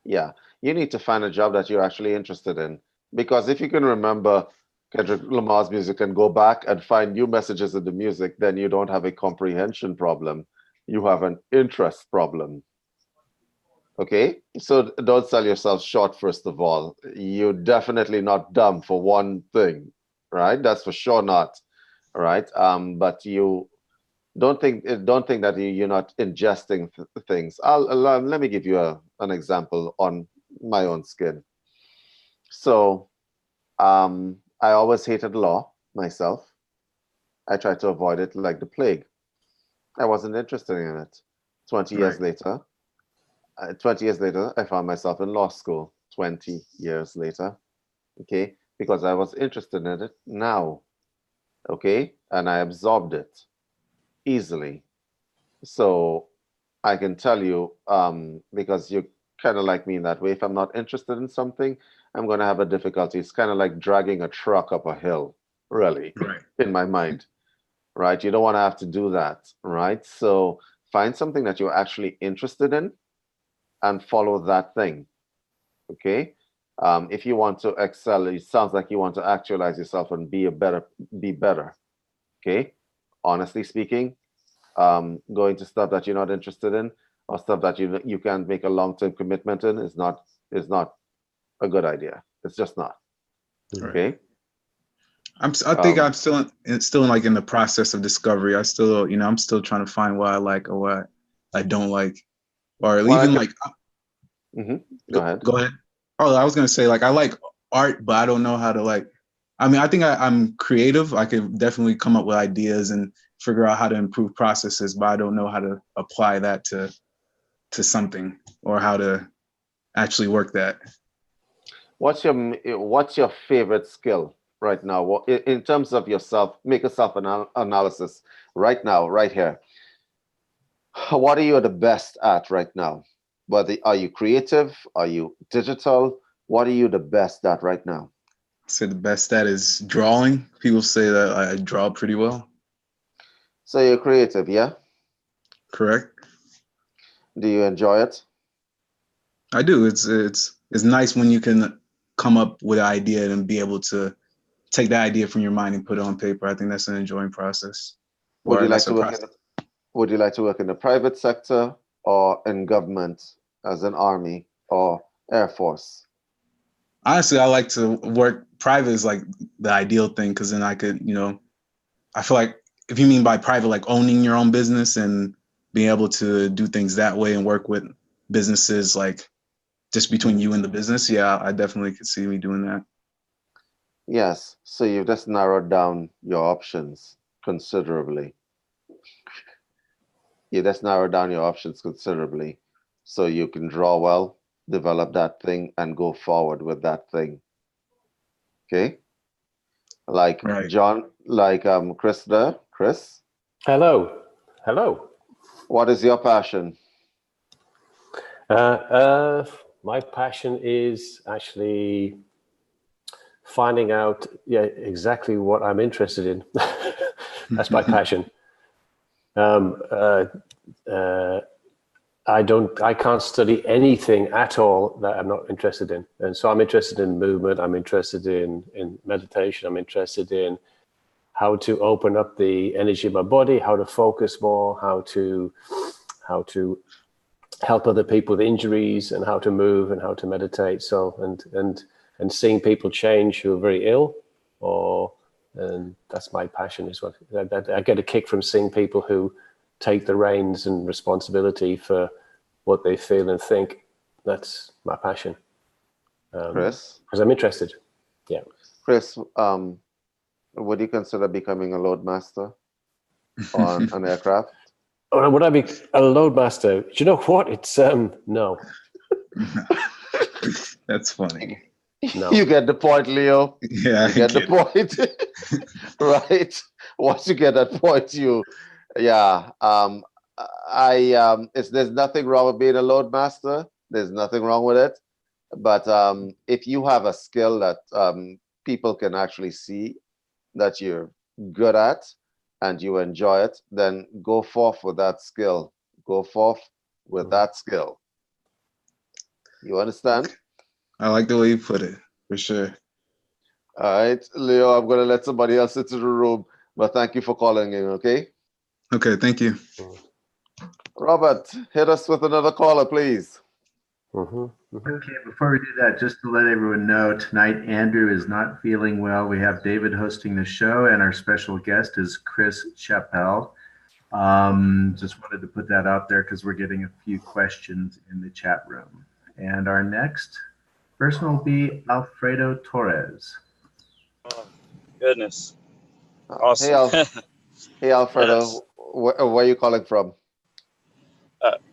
Yeah. You need to find a job that you're actually interested in. Because if you can remember Kendrick Lamar's music and go back and find new messages in the music, then you don't have a comprehension problem. You have an interest problem. Okay? So don't sell yourself short, first of all. You're definitely not dumb for one thing, right? That's for sure not. All right. But you don't think that you're not ingesting things. Let me give you an example on my own skin. So I always hated law myself. I tried to avoid it like the plague. I wasn't interested in it. 20 years later, I found myself in law school. 20 years later, okay, because I was interested in it now, okay, and I absorbed it easily. So I can tell you, because you're kind of like me in that way, if I'm not interested in something, I'm going to have a difficulty. It's kind of like dragging a truck up a hill, really, in my mind, right? You don't want to have to do that, right? So find something that you're actually interested in and follow that thing, okay? If you want to excel, it sounds like you want to actualize yourself and be better. Okay, honestly speaking, going to stuff that you're not interested in or stuff that you can't make a long-term commitment in is not a good idea. It's just not. Okay. I think I'm still like in the process of discovery. I'm still trying to find what I like or what I don't like, or even like. Go ahead. Go ahead. Oh, I was gonna say, like, I like art, but I don't know how to, like. I mean, I think I'm creative. I can definitely come up with ideas and figure out how to improve processes, but I don't know how to apply that to something or how to actually work that. What's your favorite skill right now? In terms of yourself, make a self-analysis right now, right here. What are you the best at right now? Are you creative? Are you digital? What are you the best at right now? So the best at is drawing. People say that I draw pretty well. So you're creative, yeah? Correct. Do you enjoy it? I do. It's nice when you can come up with an idea and be able to take that idea from your mind and put it on paper. I think that's an enjoying process. Would you like to work in the private sector or in government as an army or Air Force? Honestly, I like to work private is like the ideal thing, because then I could, I feel like if you mean by private, like owning your own business and being able to do things that way and work with businesses like just between you and the business, yeah, I definitely could see me doing that. Yes, so you've just narrowed down your options considerably. So you can draw well, develop that thing, and go forward with that thing. Okay? Like right. John, like Chris there. Chris? Hello. What is your passion? My passion is actually finding out exactly what I'm interested in. That's my passion. I can't study anything at all that I'm not interested in. And so I'm interested in movement. I'm interested in meditation. I'm interested in how to open up the energy of my body, how to focus more, how to help other people with injuries, and how to move and how to meditate. So, and seeing people change who are very ill, and that's my passion is what I get a kick from seeing people who take the reins and responsibility for what they feel and think. That's my passion. Chris? Because I'm interested. Yeah. Chris, would you consider becoming a load master on an aircraft? Oh, would I be a load master? Do you know what? It's no. That's funny. No. You get the point, Leo. Yeah, you get the point. Right? Once you get that point, there's nothing wrong with being a load master. There's nothing wrong with it. But if you have a skill that people can actually see that you're good at and you enjoy it, then go forth with that skill. You understand? I like the way you put it, for sure. All right, Leo, I'm going to let somebody else into the room, but thank you for calling in, okay? Okay, thank you. Robert, hit us with another caller, please. Okay, before we do that, just to let everyone know, tonight Andrew is not feeling well. We have David hosting the show, and our special guest is Chris Chappell. Just wanted to put that out there because we're getting a few questions in the chat room. And our next person will be Alfredo Torres. Oh, goodness. Awesome. Hey, Alfredo. Yes. Where are you calling from?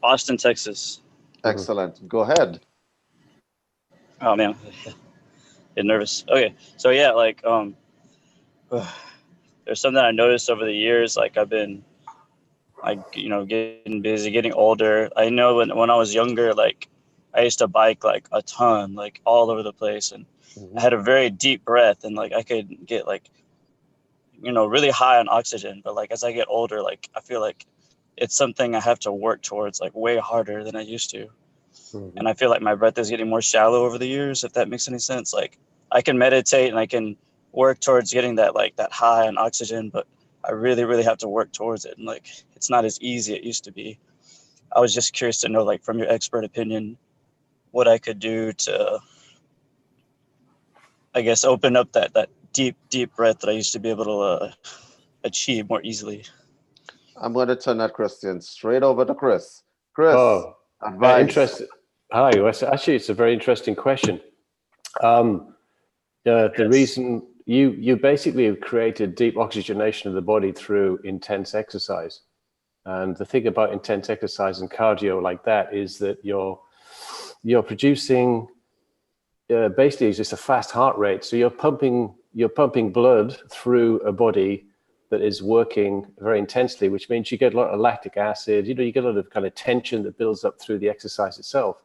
Austin, Texas. Excellent. Go ahead. Oh, man. Get nervous. Okay. So, yeah, like, there's something I noticed over the years. Like, I've been, like, getting busy, getting older. I know when I was younger, like, I used to bike, like, a ton, like, all over the place. And I had a very deep breath, and, like, I could get, like, really high on oxygen. But, like, as I get older, like, I feel like it's something I have to work towards, like, way harder than I used to. And I feel like my breath is getting more shallow over the years, if that makes any sense. Like I can meditate and I can work towards getting that like that high on oxygen, but I really, really have to work towards it. And like, it's not as easy as it used to be. I was just curious to know, like, from your expert opinion, what I could do to, I guess, open up that deep, deep breath that I used to be able to achieve more easily. I'm going to turn that question straight over to Chris. Chris, advice. Interesting. Hi, Wes. Actually, it's a very interesting question. The reason you basically have created deep oxygenation of the body through intense exercise. And the thing about intense exercise and cardio like that is that you're producing basically it's just a fast heart rate. So you're pumping blood through a body that is working very intensely, which means you get a lot of lactic acid. You get a lot of kind of tension that builds up through the exercise itself.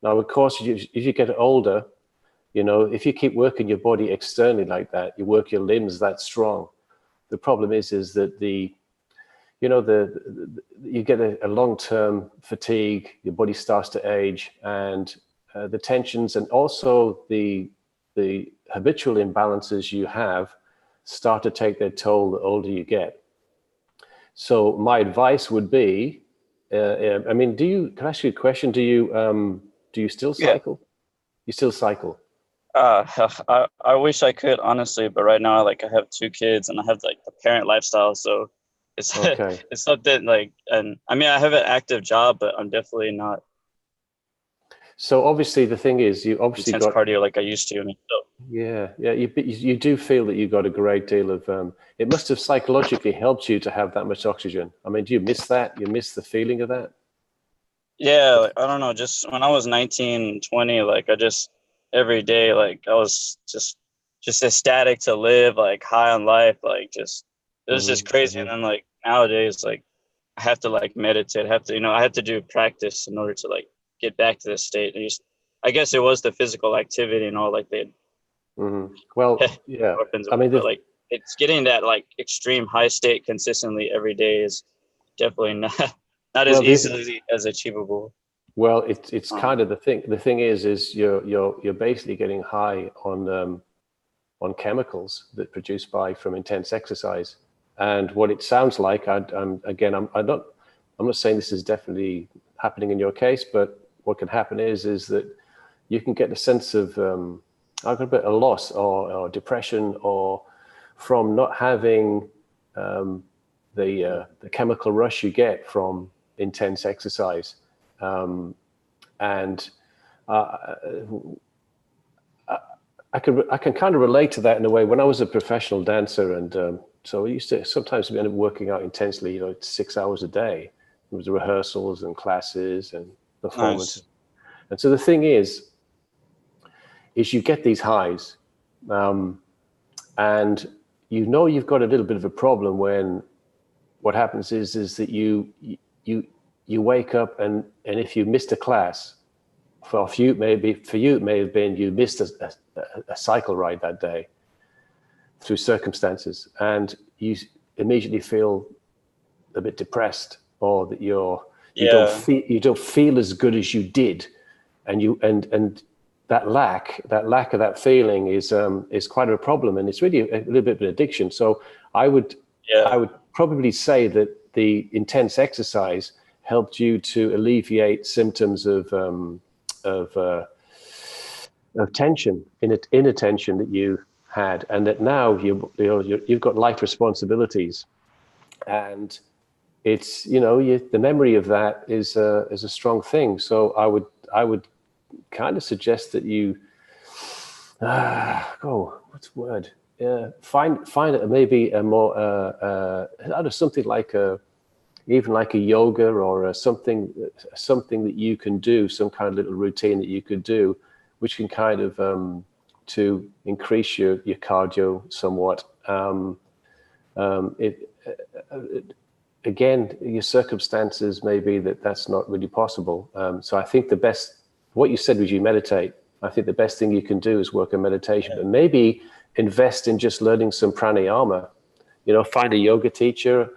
Now, of course, if you get older, if you keep working your body externally like that, you work your limbs that strong. The problem is that you get a long-term fatigue, your body starts to age, and the tensions and also the habitual imbalances you have start to take their toll the older you get. So my advice would be, can I ask you a question? Do you still cycle? Yeah. You still cycle? I wish I could, honestly, but right now, I have 2 kids and I have the parent lifestyle, so it's okay. It's something and I mean, I have an active job, but I'm definitely not. So obviously, the thing is, you obviously intense cardio like I used to. Yeah. You do feel that you got a great deal of. It must have psychologically helped you to have that much oxygen. I mean, do you miss that? You miss the feeling of that? Yeah, I don't know. Just when I was 19, 20, I just every day, I was just ecstatic to live, high on life, it was just crazy. And then nowadays, I have to meditate. I have to do practice in order to get back to this state. I guess it was the physical activity and all Well, yeah. I mean, it's getting that extreme high state consistently every day is definitely not as easily as achievable. Well, it's kind of the thing. The thing is you're basically getting high on chemicals that are produced from intense exercise. And what it sounds like, I'm not saying this is definitely happening in your case, but what can happen is that you can get a sense of a bit of loss or depression or from not having the chemical rush you get from intense exercise. And I can kind of relate to that in a way. When I was a professional dancer, and so I used to sometimes end up working out intensely, 6 hours a day. There was rehearsals and classes and performance. Nice. And so the thing is you get these highs, and you've got a little bit of a problem when what happens is that you wake up and if you missed a class, for you it may have been you missed a cycle ride that day through circumstances, and you immediately feel a bit depressed, or that you don't feel as good as you did, and that lack of that feeling is quite a problem, and it's really a little bit of an addiction. So I would probably say that the intense exercise helped you to alleviate symptoms of tension, inattention that you had, and that now you've got life responsibilities, and it's the memory of that is a strong thing. So I would kind of suggest that you what's the word? Find maybe a more something like even like a yoga or something that you can do, some kind of little routine that you could do, which can kind of to increase your cardio somewhat. Again, your circumstances may be that's not really possible. So I think what you said was you meditate. I think the best thing you can do is work on meditation, and maybe invest in just learning some pranayama. Find a yoga teacher.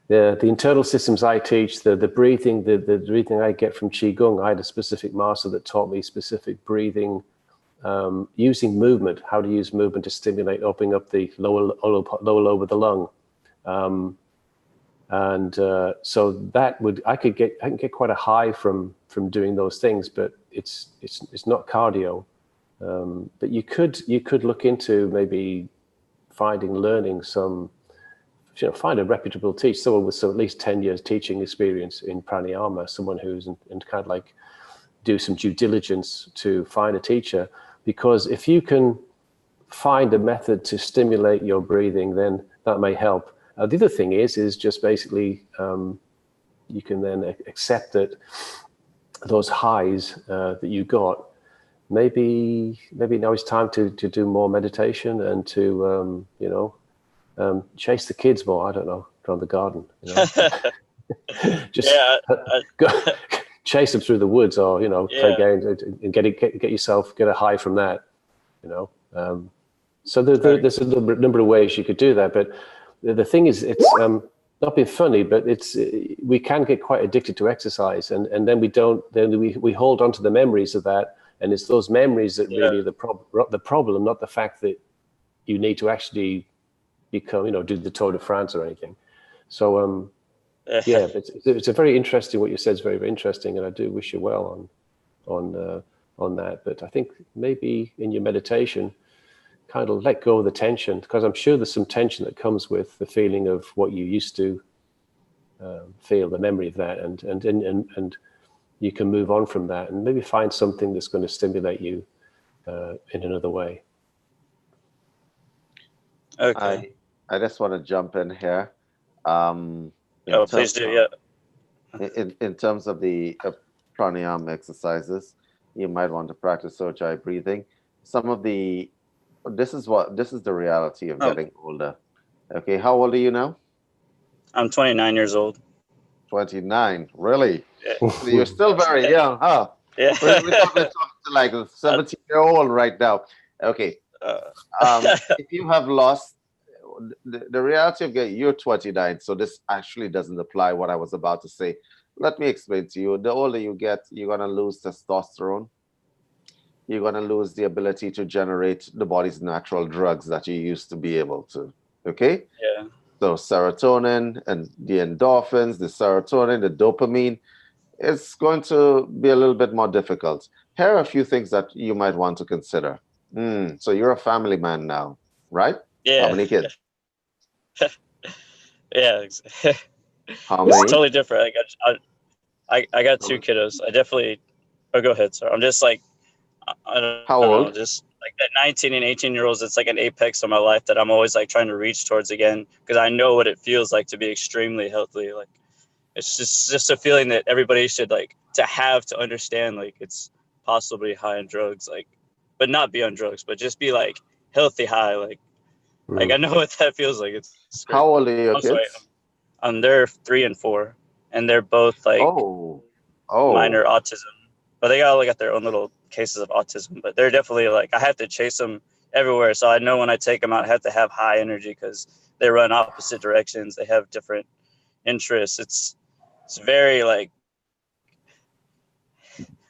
the internal systems I teach, the breathing, the breathing I get from Qigong. I had a specific master that taught me specific breathing, using movement, how to use movement to stimulate, opening up the lower lobe of the lung. So that I can get quite a high from doing those things, but it's not cardio. But you could look into maybe learning some, find a reputable teacher, someone with at least 10 years teaching experience in pranayama, someone who's and kind of like do some due diligence to find a teacher, because if you can find a method to stimulate your breathing, then that may help. The other thing is just basically you can then accept that those highs that you got, maybe now it's time to do more meditation and to chase the kids more. I don't know, around the garden. Just go, chase them through the woods, or play games and get a high from that. So there's a number of ways you could do that, but the thing is, it's not being funny, but we can get quite addicted to exercise, and then we hold on to the memories of that, and it's those memories that really are the problem, not the fact that you need to actually become, do the Tour de France or anything. So it's a very interesting, what you said is very, very interesting, and I do wish you well on that. But I think maybe in your meditation, kind of let go of the tension, because I'm sure there's some tension that comes with the feeling of what you used to feel, the memory of that, and you can move on from that and maybe find something that's going to stimulate you in another way. Okay. I just want to jump in here. Please do. In terms of the pranayama exercises, you might want to practice Ujjayi breathing. This is the reality of getting older. Okay, how old are you now? I'm 29 years old. 29, really? Yeah. You're still very young, huh? Yeah. We're talking to like a 17-year-old right now. Okay. If you have lost, the reality of you're 29, so this actually doesn't apply what I was about to say. Let me explain to you. The older you get, you're going to lose testosterone. You're going to lose the ability to generate the body's natural drugs that you used to be able to. Okay? Yeah. So serotonin and the endorphins, the serotonin, the dopamine, it's going to be a little bit more difficult. Here are a few things that you might want to consider. So you're a family man now, right? Yeah. How many kids? Yeah. How many? It's totally different. I got 2 kiddos. I definitely. Oh, go ahead, sir. I'm just like. How old? Know, just like that 19 and 18-year-olds, it's like an apex of my life that I'm always like trying to reach towards again, because I know what it feels like to be extremely healthy. Like it's just a feeling that everybody should like to understand, like it's possibly high on drugs, like, but not be on drugs, but just be like healthy high, like I know what that feels like. It's great. How old are your kids? They're 3 and 4, and they're both like minor autism. But they all got their own little cases of autism. But they're definitely like, I have to chase them everywhere. So I know when I take them out, I have to have high energy, because they run opposite directions. They have different interests. It's very like,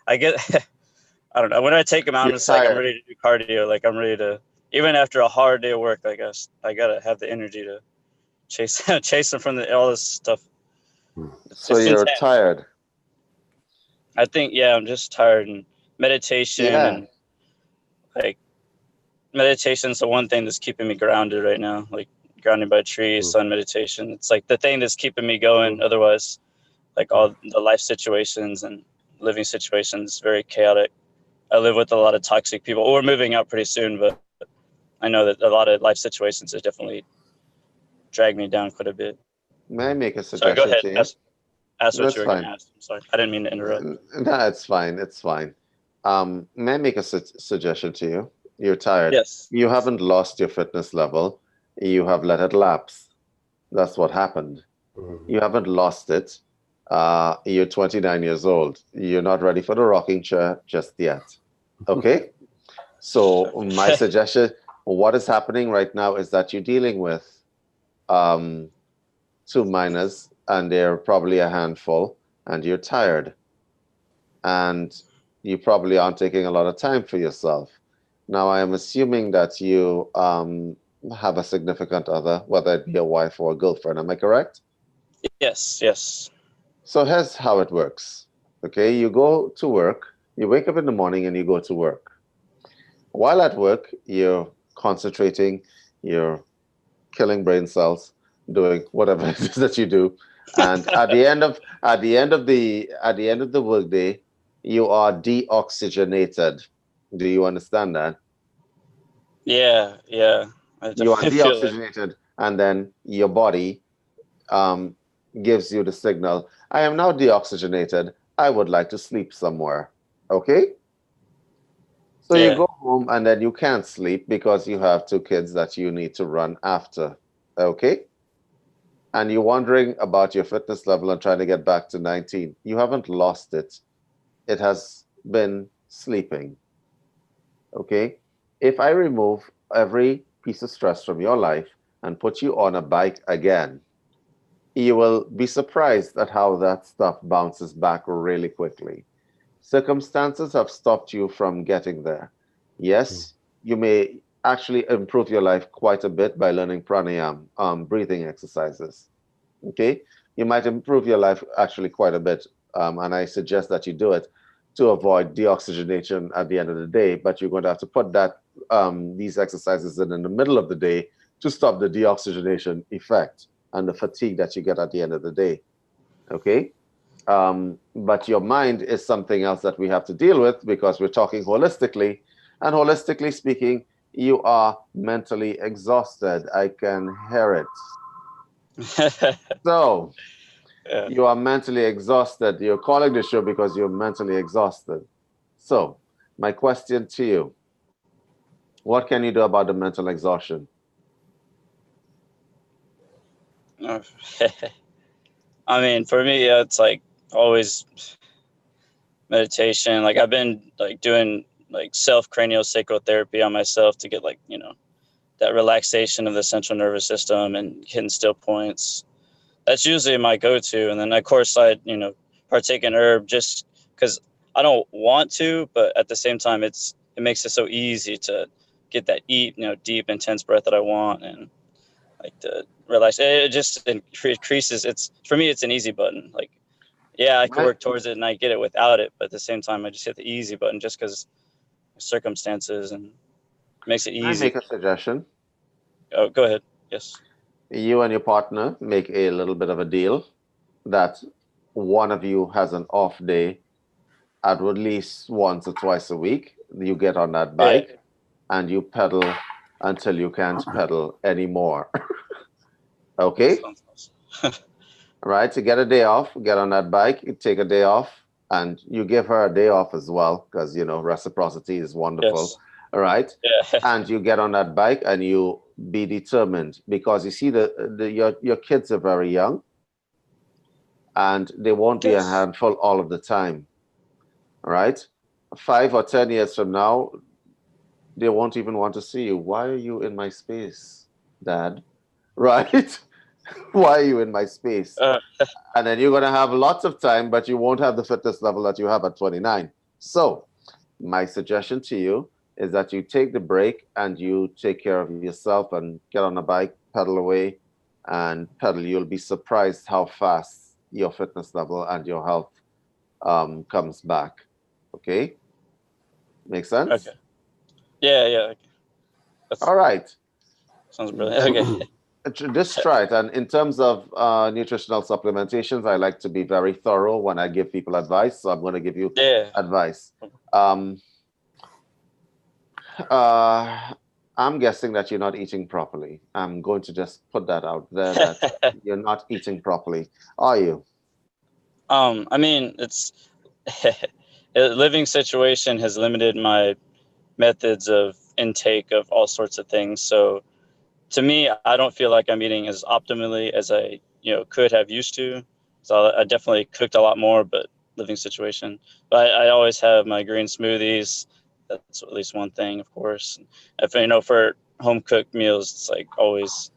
I don't know. When I take them out, I'm just like, I'm ready to do cardio. Like I'm ready to, even after a hard day of work, I guess I got to have the energy to chase them from all this stuff. So you're tired. I think, I'm just tired, and meditation and like meditation's the one thing that's keeping me grounded right now, like grounded by trees, sun meditation. It's like the thing that's keeping me going. Otherwise, like all the life situations and living situations, very chaotic. I live with a lot of toxic people. We're moving out pretty soon, but I know that a lot of life situations have definitely dragged me down quite a bit. May I make a suggestion? Sorry, go ahead. to you? Ask what you were going to ask. I'm sorry. I didn't mean to interrupt. No, it's fine. It's fine. May I make a suggestion to you? You're tired. Yes. You haven't lost your fitness level. You have let it lapse. That's what happened. You haven't lost it. You're 29 years old. You're not ready for the rocking chair just yet. Okay? So my suggestion, what is happening right now is that you're dealing with 2 minors, and they're probably a handful, and you're tired. And you probably aren't taking a lot of time for yourself. Now, I am assuming that you have a significant other, whether it be a wife or a girlfriend. Am I correct? Yes, yes. So here's how it works. Okay, you go to work, you wake up in the morning and you go to work. While at work, you're concentrating, you're killing brain cells, doing whatever it is that you do. And at the end of the workday, you are deoxygenated. Do you understand that? Yeah, yeah. I You are definitely feel it. deoxygenated, and then your body um, gives you the signal, I am now deoxygenated. I would like to sleep somewhere. Okay? So you Yeah. go home and then you can't sleep because you have 2 kids that you need to run after. Okay? And you're wondering about your fitness level and trying to get back to 19. You haven't lost it. It has been sleeping. Okay? If I remove every piece of stress from your life and put you on a bike again, you will be surprised at how that stuff bounces back really quickly. Circumstances have stopped you from getting there. Yes, you may actually improve your life quite a bit by learning pranayama, breathing exercises. Okay, you might improve your life actually quite a bit, and I suggest that you do it to avoid deoxygenation at the end of the day. But you're going to have to put that these exercises in the middle of the day to stop the deoxygenation effect and the fatigue that you get at the end of the day. Okay, but your mind is something else that we have to deal with because we're talking holistically, and holistically speaking, you are mentally exhausted. I can hear it. So Yeah. you are mentally exhausted. You're calling the show because you're mentally exhausted. So my question to you, what can you do about the mental exhaustion? I mean, for me, yeah, it's like always meditation. Like I've been like doing like self craniosacral therapy on myself to get like, you know, that relaxation of the central nervous system and hitting still points. That's usually my go-to. And then of course I, you know, partake in herb just because I don't want to, but at the same time it makes it so easy to get that deep, intense breath that I want, and like to relax. It just increases. It's for me, it's an easy button. Like, yeah, I could Right? work towards it and I get it without it, but at the same time, I just hit the easy button just because circumstances, and it makes it Can I easy. make a suggestion? Oh, go ahead. Yes. You and your partner make a little bit of a deal that one of you has an off day at least once or twice a week. You get on that Yeah. bike and you pedal until you can't pedal anymore. Okay? Sounds awesome. Right? To get a day off, get on that bike, you take a day off, and you give her a day off as well, because, you know, reciprocity is wonderful. Yes. All right? Yeah. And you get on that bike and you be determined, because you see your kids are very young and they won't be a Yes. handful all of the time. All right? 5 or 10 years from now, they won't even want to see you. Why are you in my space, Dad? Right? Why are you in my space? And then you're going to have lots of time, but you won't have the fitness level that you have at 29. So my suggestion to you is that you take the break and you take care of yourself and get on a bike, pedal away and pedal. You'll be surprised how fast your fitness level and your health comes back. Okay? Make sense? Okay. Yeah. Yeah. That's, All right. sounds brilliant. Okay. Just try it. And in terms of nutritional supplementations, I like to be very thorough when I give people advice. So I'm going to give you Yeah. advice. I'm guessing that you're not eating properly. I'm going to just put that out there that you're not eating properly. Are you? I mean, it's a living situation has limited my methods of intake of all sorts of things. So to me, I don't feel like I'm eating as optimally as I, could have used to. So I definitely cooked a lot more, but living situation. But I always have my green smoothies. That's at least one thing, of course. If for home cooked meals, it's like always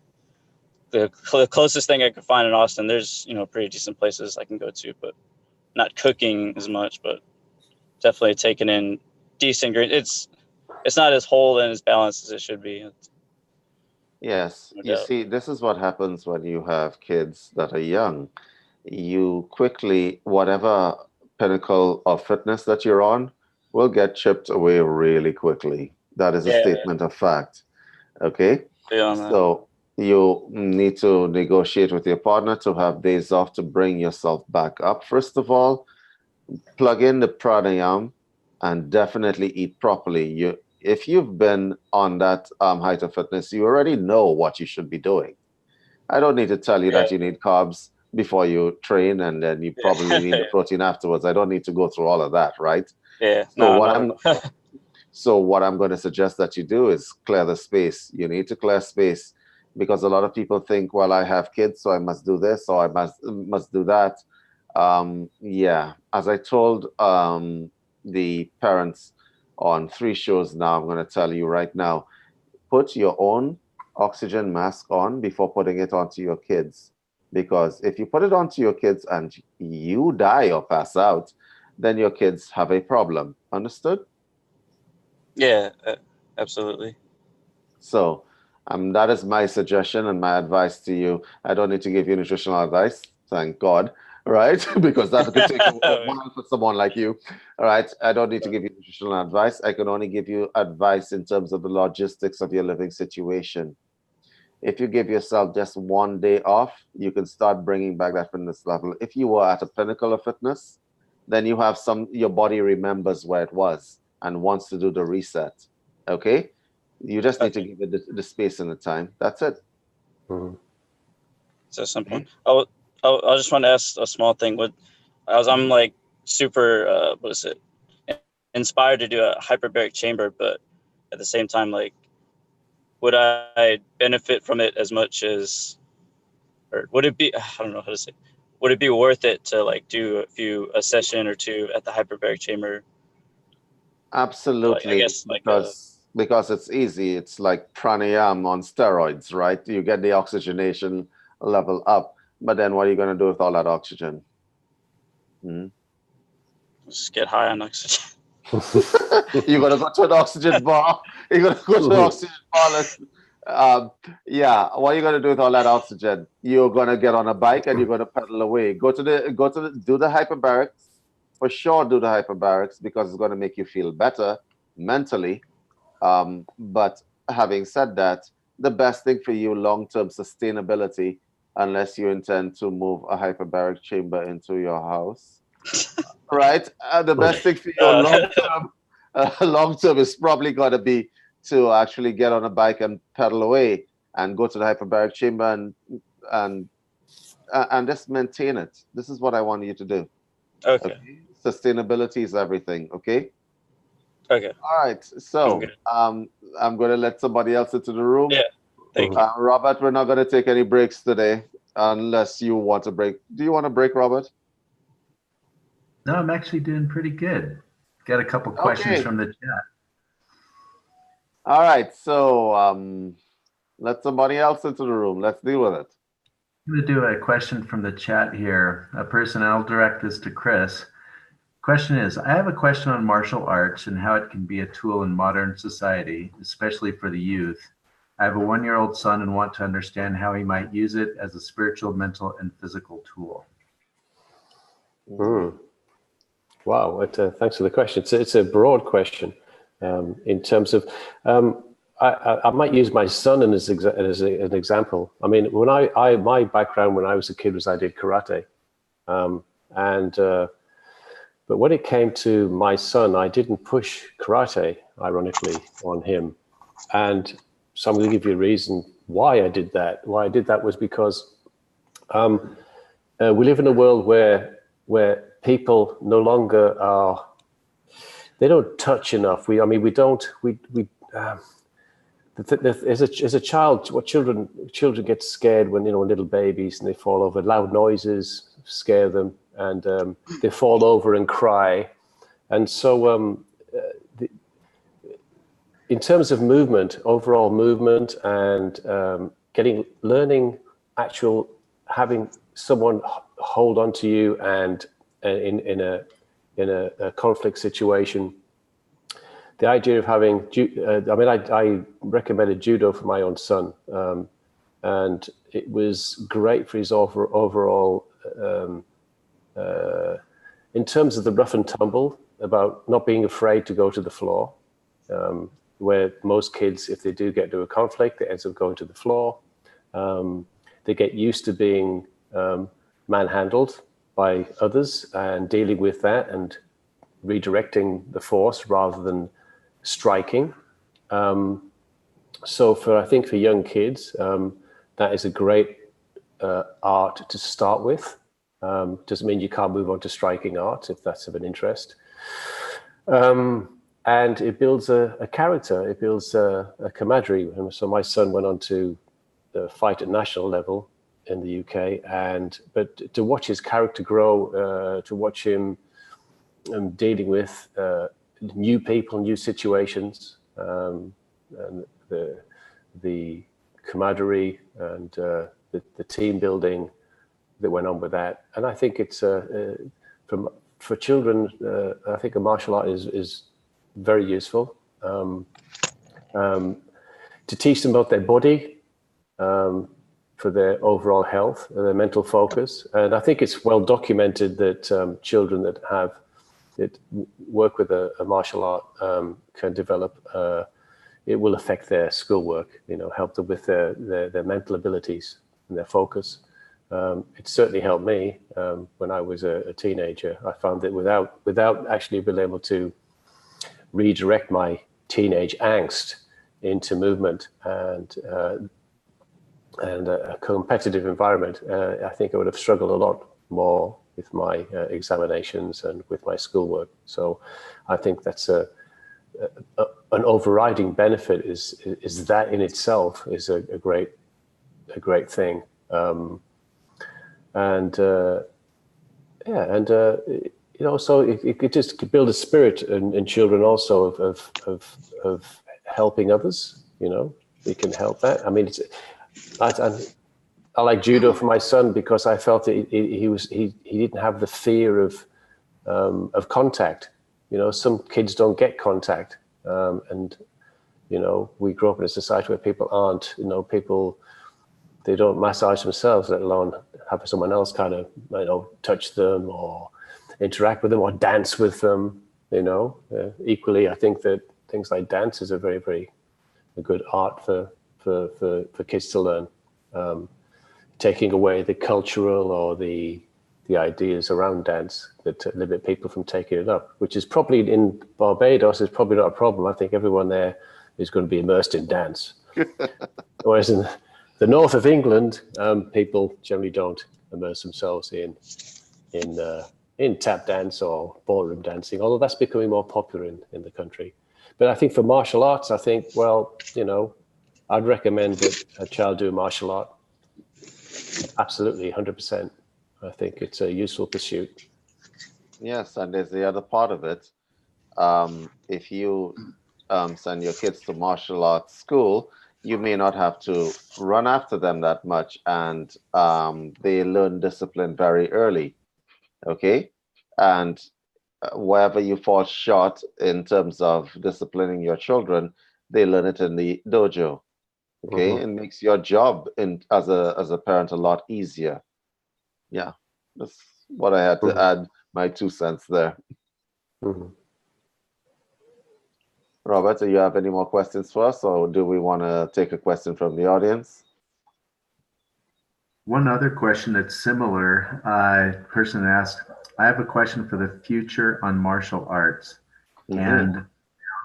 the closest thing I could find in Austin. There's, you know, pretty decent places I can go to, but not cooking as much, but definitely taking in decent green. It's not as whole and as balanced as it should be. Yes, No you doubt. see, this is what happens when you have kids that are young. You quickly, whatever pinnacle of fitness that you're on, will get chipped away really quickly. That is a Yeah, statement of fact. Okay? beyond that. So you need to negotiate with your partner to have days off to bring yourself back up. First of all, plug in the pranayam and definitely eat properly. If you've been on that height of fitness, you already know what you should be doing. I don't need to tell you that you need carbs before you train, and then you probably need the protein afterwards. I don't need to go through all of that, right? Yeah. So No. what I'm going to suggest that you do is clear the space. You need to clear space because a lot of people think, well, I have kids, so I must do this, or I must do that. Yeah, as I told the parents on 3 shows now, I'm going to tell you right now, put your own oxygen mask on before putting it onto your kids. Because if you put it onto your kids and you die or pass out, then your kids have a problem. Understood? Yeah, absolutely. So that is my suggestion and my advice to you. I don't need to give you nutritional advice, thank God, right? Because that could take a while for someone like you. All right, I don't need to give you nutritional advice. I can only give you advice in terms of the logistics of your living situation. If you give yourself just 1 day off, you can start bringing back that fitness level. If you were at a pinnacle of fitness, then you have your body remembers where it was and wants to do the reset. Okay? You just need to give it the space and the time. That's it. Mm-hmm. So simple. I just want to ask a small thing. I'm like super, inspired to do a hyperbaric chamber, but at the same time, like, would I benefit from it as much as, or would it be, I don't know how to say, would it be worth it to like do a session or two at the hyperbaric chamber? Absolutely. I guess because it's easy. It's like pranayam on steroids, right? You get the oxygenation level up, but then what are you going to do with all that oxygen? Just get high on oxygen. You're going to go to an oxygen bar. You're going to go to an oxygen bar. Yeah, what are you going to do with all that oxygen? You're going to get on a bike and you're going to pedal away. Do the hyperbarics. For sure, do the hyperbarics because it's going to make you feel better mentally. But having said that, the best thing for you long-term sustainability, unless you intend to move a hyperbaric chamber into your house, right? The best thing for you long-term is probably going to be to actually get on a bike and pedal away and go to the hyperbaric chamber and just maintain it. This is what I want you to do. Okay. Sustainability is everything. Okay. Okay. All right. So I'm going to let somebody else into the room. Yeah. Thank you. Robert, we're not going to take any breaks today unless you want a break. Do you want a break, Robert? No, I'm actually doing pretty good. Got a couple questions from the chat. All right. So let somebody else into the room. Let's deal with it. I'm going to do a question from the chat here. A person, I'll direct this to Chris. Question is, I have a question on martial arts and how it can be a tool in modern society, especially for the youth. I have a 1-year-old son and want to understand how he might use it as a spiritual, mental, and physical tool. Wow, thanks for the question. It's a broad question in terms of, I might use my son as an example. I mean, my background when I was a kid was I did karate. But when it came to my son, I didn't push karate, ironically, on him. And so I'm going to give you a reason why I did that. Why I did that was because we live in a world where people no longer they don't touch enough. As a child, children get scared when little babies and they fall over. Loud noises scare them, and they fall over and cry. And so, in terms of movement, overall movement, and learning actual having someone hold on to you and in a conflict situation. The idea of having, I recommended judo for my own son, and it was great for his overall, in terms of the rough and tumble, about not being afraid to go to the floor, where most kids, if they do get into a conflict, they end up going to the floor. They get used to being manhandled by others and dealing with that and redirecting the force rather than striking. So I think for young kids, that is a great art to start with. Doesn't mean you can't move on to striking art if that's of an interest. And it builds a character, it builds a camaraderie. And so my son went on to fight at national level in the UK, but to watch his character grow, to watch him dealing with new people, new situations, and the camaraderie and the team building that went on with that. And I think it's for children, I think a martial art is very useful to teach them about their body, for their overall health, their mental focus. And I think it's well documented that children that work with a martial art can develop, it will affect their schoolwork, help them with their mental abilities and their focus. It certainly helped me when I was a teenager. I found that without actually being able to redirect my teenage angst into movement and a competitive environment, I think I would have struggled a lot more with my examinations and with my schoolwork. So I think that's an overriding benefit is that in itself is a great thing. So it could just build a spirit in children also of helping others. It can help that. I mean, I like judo for my son because I felt that he didn't have the fear of contact. Some kids don't get contact, and we grew up in a society where people aren't. They don't massage themselves, let alone have someone else kind of touch them or interact with them or dance with them. Equally, I think that things like dance is a very, very good art for kids to learn. Taking away the cultural or the ideas around dance that limit people from taking it up, which is probably in Barbados is probably not a problem. I think everyone there is going to be immersed in dance. Whereas in the north of England, people generally don't immerse themselves in tap dance or ballroom dancing, although that's becoming more popular in the country. But I think for martial arts, I think, I'd recommend that a child do a martial art. Absolutely, 100%. I think it's a useful pursuit. Yes, and there's the other part of it. If you send your kids to martial arts school, you may not have to run after them that much, and they learn discipline very early. Okay, and wherever you fall short in terms of disciplining your children, they learn it in the dojo. Okay, It makes your job as a parent a lot easier. Yeah, that's what I had to add my 2 cents there. Robert, do you have any more questions for us, or do we want to take a question from the audience? One other question that's similar. Person asked, I have a question for the future on martial arts and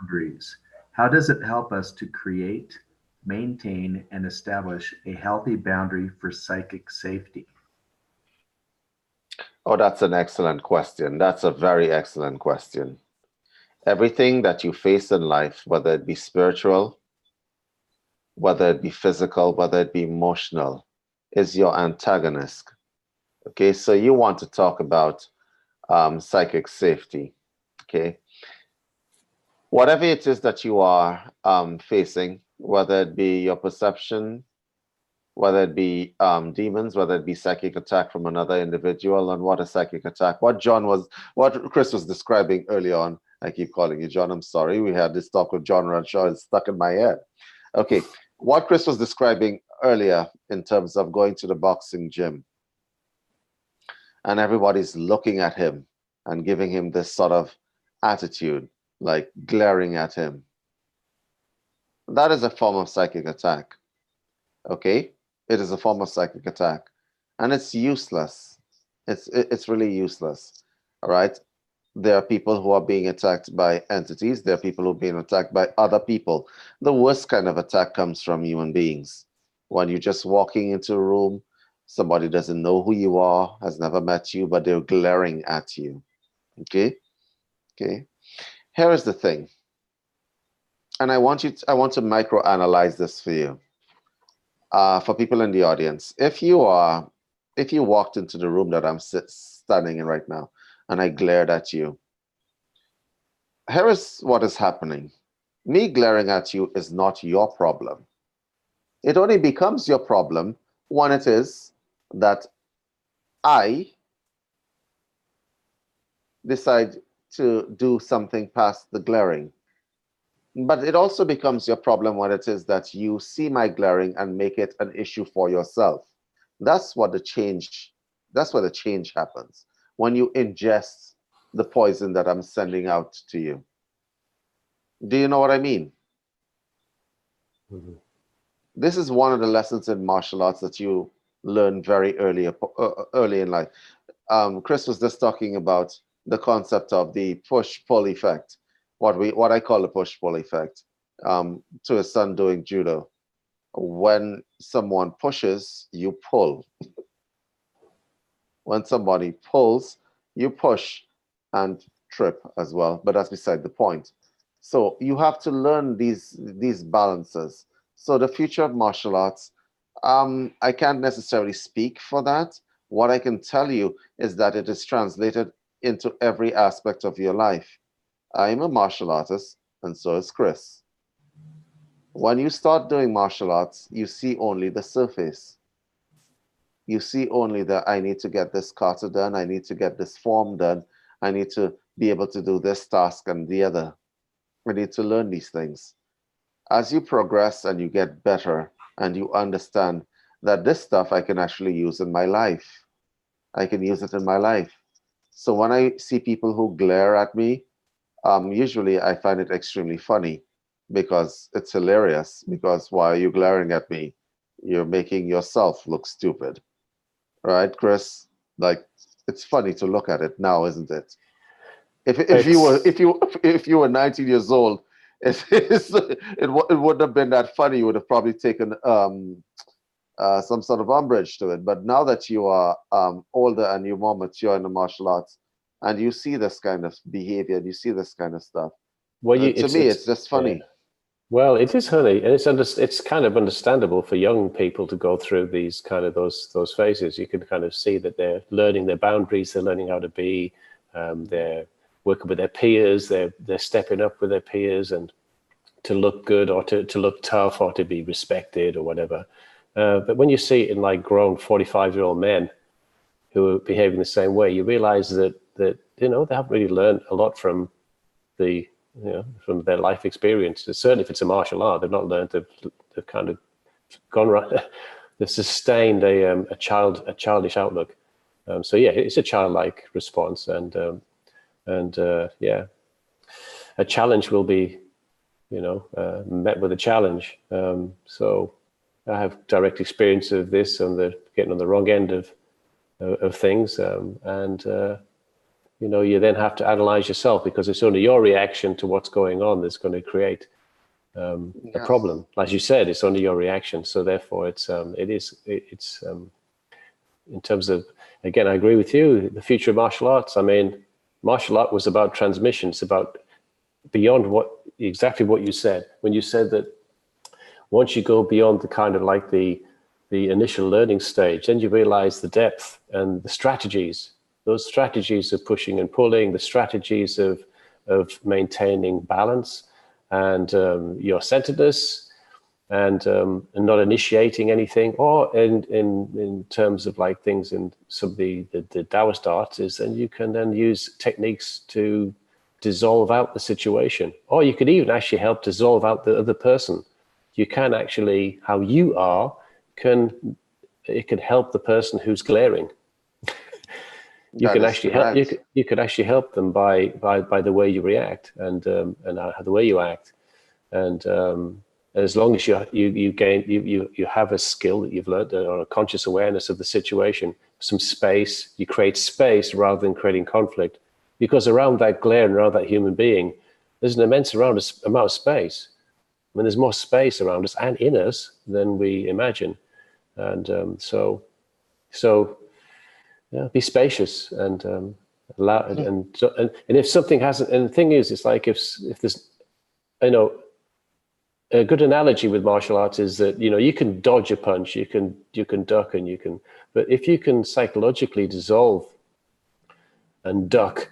boundaries. How does it help us to create, maintain, and establish a healthy boundary for psychic safety? Oh, that's an excellent question. That's a very excellent question. Everything that you face in life, whether it be spiritual, whether it be physical, whether it be emotional, is your antagonist. Okay, so you want to talk about psychic safety. Okay, whatever it is that you are facing, whether it be your perception, whether it be demons, whether it be psychic attack from another individual. And what a psychic attack, what Chris was describing early on. I keep calling you John, I'm sorry. We had this talk with John Ranshaw, it's stuck in my head. Okay, what Chris was describing earlier in terms of going to the boxing gym and everybody's looking at him and giving him this sort of attitude, like glaring at him. That is a form of psychic attack. Okay, it is a form of psychic attack, and it's useless. It's really useless. All right. There are people who are being attacked by entities. There are people who are being attacked by other people. The worst kind of attack comes from human beings. When you're just walking into a room, somebody doesn't know who you are, has never met you, but they're glaring at you. Okay. Okay. Here is the thing. And I want to microanalyze this for you. For people in the audience, if you walked into the room that I'm standing in right now, and I glared at you, here is what is happening. Me glaring at you is not your problem. It only becomes your problem when it is that I decide to do something past the glaring. But it also becomes your problem when it is that you see my glaring and make it an issue for yourself. That's where the change happens. When you ingest the poison that I'm sending out to you. Do you know what I mean? Mm-hmm. This is one of the lessons in martial arts that you learn very early in life. Chris was just talking about the concept of the push-pull effect. What I call the push-pull effect, to a son doing judo. When someone pushes, you pull. When somebody pulls, you push and trip as well, but that's beside the point. So you have to learn these balances. So the future of martial arts, I can't necessarily speak for that. What I can tell you is that it is translated into every aspect of your life. I'm a martial artist, and so is Chris. When you start doing martial arts, you see only the surface. You see only that I need to get this kata done, I need to get this form done, I need to be able to do this task and the other. I need to learn these things. As you progress and you get better and you understand that this stuff I can actually use in my life. I can use it in my life. So when I see people who glare at me, usually I find it extremely funny because it's hilarious. Because why are you glaring at me? You're making yourself look stupid. Right, Chris? Like, it's funny to look at it now, isn't it? If you were 19 years old, it wouldn't have been that funny. You would have probably taken some sort of umbrage to it. But now that you are older and you're more mature in the martial arts, and you see this kind of behavior, you see this kind of stuff. Well, to me, it's just funny. Yeah. Well, it is funny, and it's kind of understandable for young people to go through these kind of those phases. You can kind of see that they're learning their boundaries, they're learning how to be, they're working with their peers, they're stepping up with their peers, and to look good or to look tough or to be respected or whatever. But when you see it in like grown 45-year-old men who are behaving the same way, you realize that they haven't really learned a lot from from their life experience. Certainly if it's a martial art, they've not learned, they've kind of gone right, they've sustained a childish outlook. So yeah, it's a childlike response, and a challenge will be, met with a challenge. So I have direct experience of this, getting on the wrong end of things, you then have to analyze yourself, because it's only your reaction to what's going on that's going to create a problem. As you said, it's only your reaction. So therefore, it's in terms of, again, I agree with you. The future of martial arts. I mean, martial art was about transmission. It's about beyond exactly what you said when you said that once you go beyond the kind of like the initial learning stage, then you realize the depth and the strategies. Those strategies of pushing and pulling, the strategies of maintaining balance and your centeredness, and not initiating anything, or in terms of like things in some of the Taoist arts, is then you can then use techniques to dissolve out the situation, or you could even actually help dissolve out the other person. You can actually, how you are, it can help the person who's glaring. You can actually help. You could actually help them by the way you react and the way you act, and as long as you have a skill that you've learned, or a conscious awareness of the situation, some space. You create space rather than creating conflict, because around that glare and around that human being, there's an immense amount of space. I mean, there's more space around us and in us than we imagine, and so yeah, be spacious and allow. And if something hasn't, and the thing is, it's like if there's, a good analogy with martial arts is that you can dodge a punch, you can duck, and but if you can psychologically dissolve and duck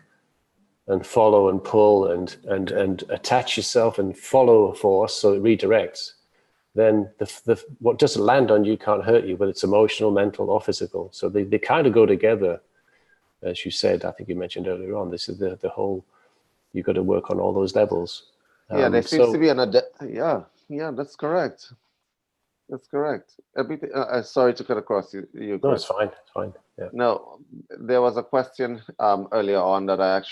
and follow and pull and attach yourself and follow a force so it redirects, then what doesn't land on you can't hurt you, whether it's emotional, mental, or physical. So they kind of go together, as you said. I think you mentioned earlier on. This is the whole. You've got to work on all those levels. Yeah, there seems to be yeah, that's correct. That's correct. Everything. Sorry to cut across you. No, it's fine. It's fine. Yeah. No, there was a question earlier on that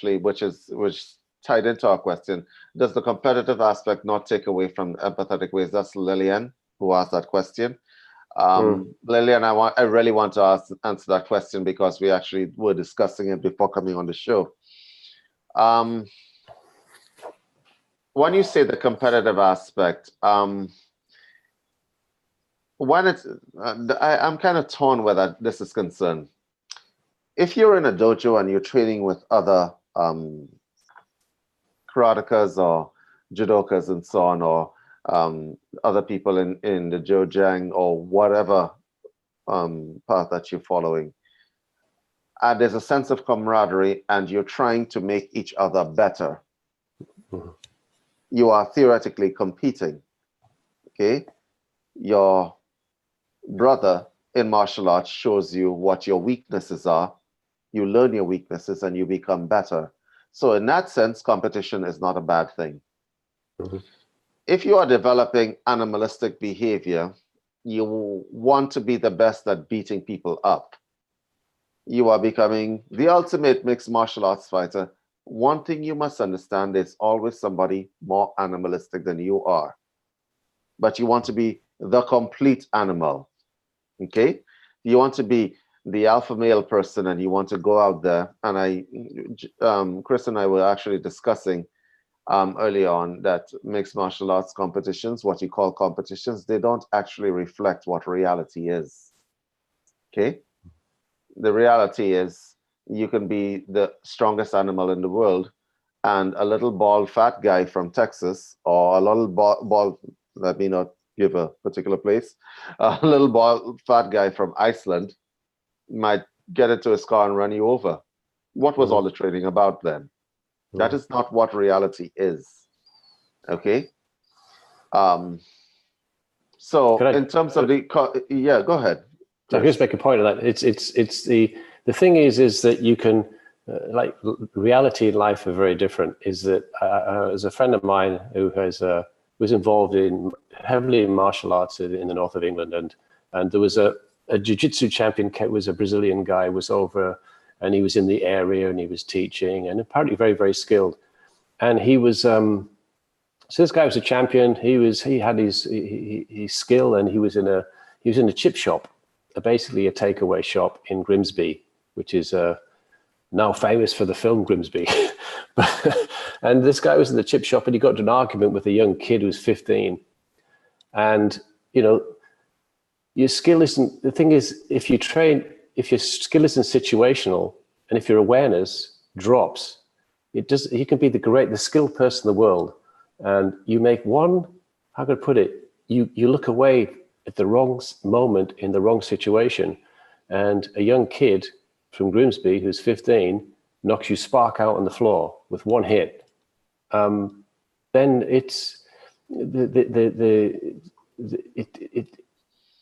which tied into our question. Does the competitive aspect not take away from empathetic ways? That's Lillian who asked that question. Lillian, I really want to answer that question because we actually were discussing it before coming on the show. When you say the competitive aspect, when it's, I'm kind of torn where this is concerned. If you're in a dojo and you're training with other karatekas or judokas and so on, or other people in the jojang or whatever path that you're following, and there's a sense of camaraderie and you're trying to make each other better. You are theoretically competing. Okay, your brother in martial arts shows you what your weaknesses are. You learn your weaknesses and you become better. So in that sense, competition is not a bad thing. If you are developing animalistic behavior, you want to be the best at beating people up. You are becoming the ultimate mixed martial arts fighter. One thing you must understand, there's always somebody more animalistic than you are. But you want to be the complete animal. Okay? You want to be the alpha male person and you want to go out there. And Chris and I were actually discussing early on that mixed martial arts competitions, what you call competitions, they don't actually reflect what reality is. Okay? The reality is you can be the strongest animal in the world and a little bald fat guy from Texas, or a little bald, let me not give a particular place, a little bald fat guy from Iceland might get into his car and run you over. What was all the training about then? That is not what reality is. Okay. So in terms of yeah, go ahead. So I just make a point of that. It's the thing is that you can like reality and life are very different. Is that as a friend of mine who was involved heavily in martial arts in the north of England, and there was a jiu-jitsu champion, was a Brazilian guy, was over, and he was in the area and he was teaching, and apparently very, very skilled. And he was so this guy was a champion. He had his skill, and he was in a chip shop, basically a takeaway shop in Grimsby, which is now famous for the film Grimsby. And this guy was in the chip shop, and he got into an argument with a young kid who was 15. And your skill isn't, the thing is, if your skill isn't situational, and if your awareness drops, you can be the skilled person in the world, and you make one, how can I put it, you look away at the wrong moment in the wrong situation, and a young kid from Grimsby who's 15 knocks you spark out on the floor with one hit. Then it's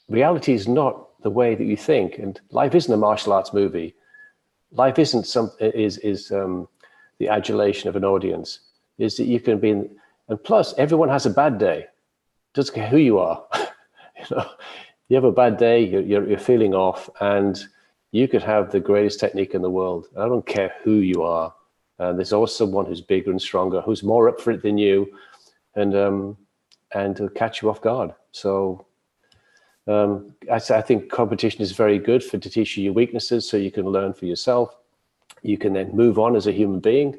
reality is not the way that you think, and life isn't a martial arts movie. Life isn't the adulation of an audience. Is that you can be in, and plus everyone has a bad day. Doesn't care who you are. You know, you have a bad day, you're feeling off, and you could have the greatest technique in the world. I don't care who you are. There's always someone who's bigger and stronger, who's more up for it than you, and to catch you off guard. So I think competition is very good to teach you your weaknesses, so you can learn for yourself. You can then move on as a human being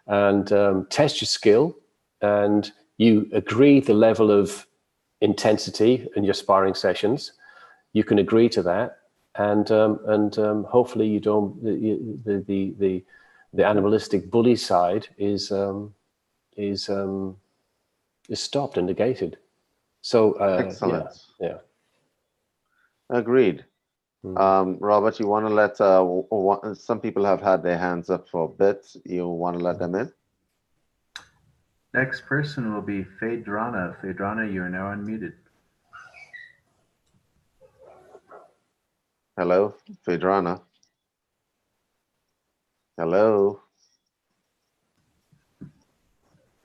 and test your skill, and you agree the level of intensity in your sparring sessions. You can agree to that, and hopefully you don't the animalistic bully side is stopped and negated. So excellent. Yeah. Agreed. Robert, you want to let some people have had their hands up for a bit. You want to let them in? Next person will be Phaedrana. Phaedrana, you are now unmuted. Hello, Phaedrana. Hello.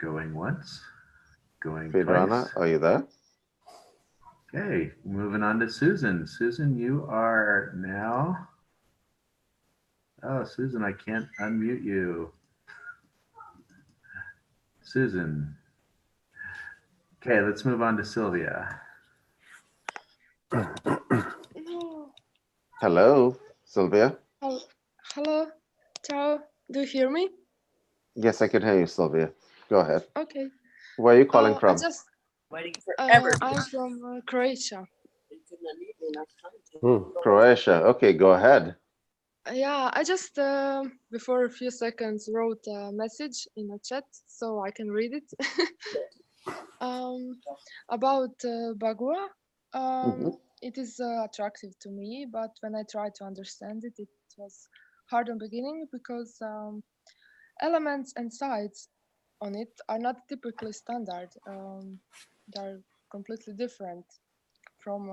Going once, going Phaedrana, twice. are you there? Okay, moving on to Susan. Susan, you are now. Oh, Susan, I can't unmute you. Susan. Okay, let's move on to Sylvia. No. Hello, Sylvia. Oh, hello. Ciao. Do you hear me? Yes, I can hear you, Sylvia. Go ahead. Okay. Where are you calling from? I just Waiting forever. I'm from Croatia. Croatia. Okay, go ahead. Yeah, I just before a few seconds wrote a message in a chat so I can read it. About Bagua. It is attractive to me, but when I tried to understand it, it was hard in the beginning because elements and sides on it are not typically standard. They're completely different from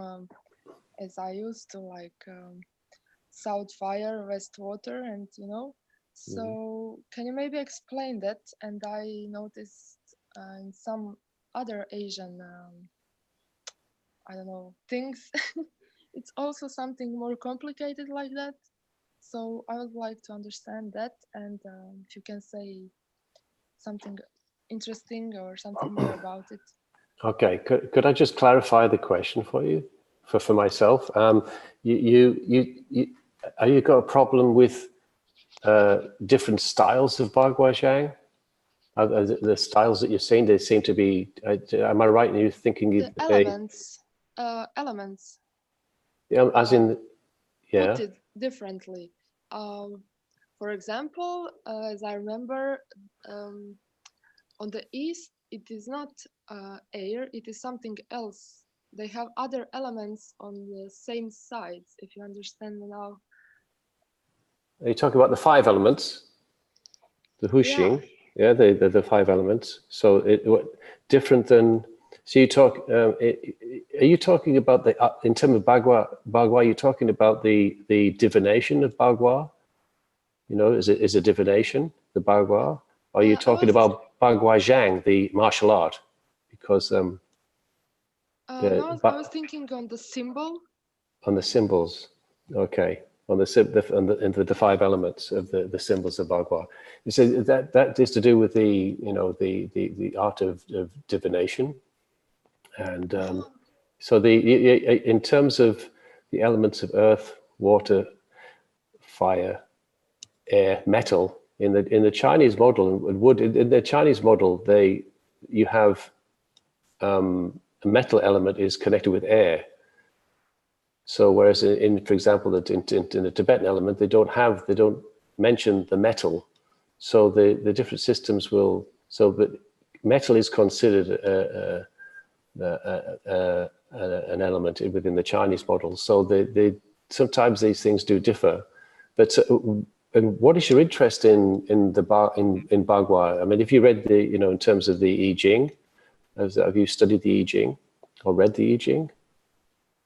as I used to, like south fire, west water, and you know. So can you maybe explain that? And I noticed in some other Asian, I don't know, things, it's also something more complicated like that. So I would like to understand that, and if you can say something interesting or something more about it. Okay, could I just clarify the question for you, for myself? You got a problem with different styles of Bagua Zhang? The styles that you're saying, they seem to be. Am I right in you thinking The elements, elements. Yeah, as in, yeah. Put it differently. For example, as I remember, on the east, it is not air, it is something else. They have other elements on the same sides, if you understand now. Are you talking about the 5 elements? The Hsing, yeah, the 5 elements. So different than, so you talk, are you talking about the, in terms of Bagua, you're talking about the divination of Bagua? You know, is it divination, the Bagua? Or are you talking about Bagua Zhang, the martial art? Because no, I was thinking on the symbol. On the symbols, okay. On the 5 elements of the symbols of Bagua. You say that is to do with the, you know, the art of divination, and so in terms of the elements of earth, water, fire, air, metal, in the Chinese model, wood, in the Chinese model, you have a metal element is connected with air. So whereas for example, in the Tibetan element, they don't mention the metal. So the different systems will, so that metal is considered an element within the Chinese model. So sometimes these things do differ. But and what is your interest in Bagua? I mean, if you read in terms of the I Ching, have you studied the I Ching? or read the I Ching,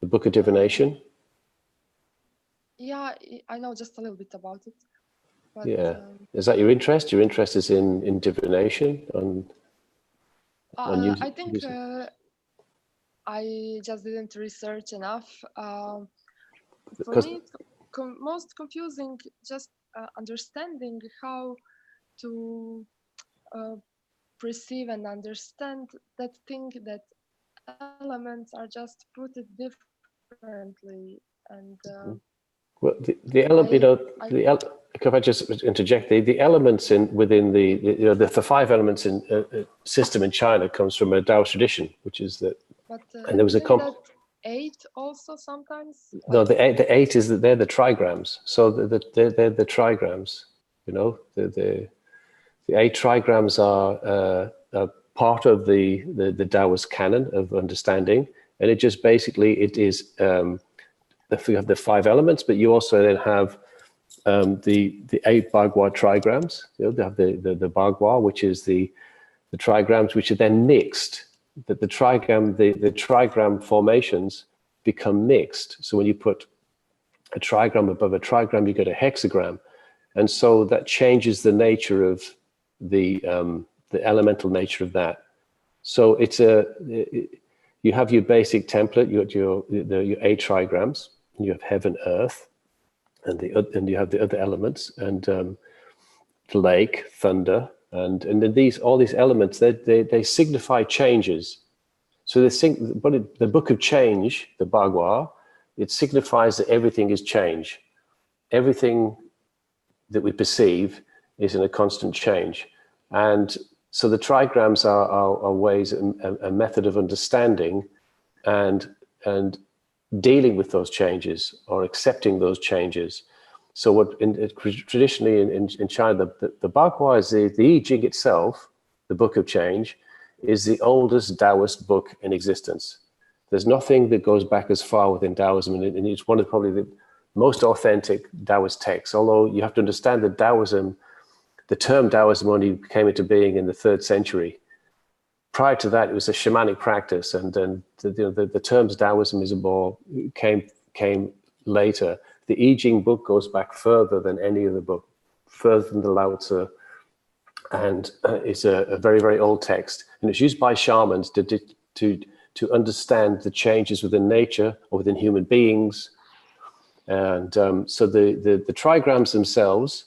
the Book of Divination? Yeah, I know just a little bit about it. But, Yeah. Is that your interest? Your interest is in divination? I think I just didn't research enough. For me, it's most confusing just understanding how to perceive and understand that thing that elements are just put it differently. And well, the element, if I just interject, the elements within the 5 elements in system in China comes from a Taoist tradition, which is that. But and there was a that 8 also sometimes. No, the 8 is that they're the trigrams. So they're the trigrams. You know, the 8 trigrams are part of the Taoist canon of understanding, and it just basically it is. You have the 5 elements, but you also then have the 8 Bagua trigrams. You know, they have the Bagua, which is the trigrams, which are then mixed. That the trigram formations become mixed. So when you put a trigram above a trigram, you get a hexagram, and so that changes the nature of the elemental nature of that. So it's you have your basic template. You got your 8 trigrams. You have heaven, earth, and you have the other elements, and the lake, thunder, and then all these elements they signify changes. So the book of change, the Bagua, it signifies that everything is change. Everything that we perceive is in a constant change, and so the trigrams are ways, a method of understanding, and dealing with those changes or accepting those changes. So traditionally in China, the Bagua is the I Ching itself, the book of change, is the oldest Taoist book in existence. There's nothing that goes back as far within Taoism, and it's one of probably the most authentic Taoist texts, although you have to understand that Taoism, the term Taoism only came into being in the 3rd century. Prior to that, it was a shamanic practice, and then the terms Taoism is came later. The I Ching book goes back further than any other book, further than the Lao Tzu, and it's a very, very old text, and it's used by shamans to understand the changes within nature or within human beings, and so the trigrams themselves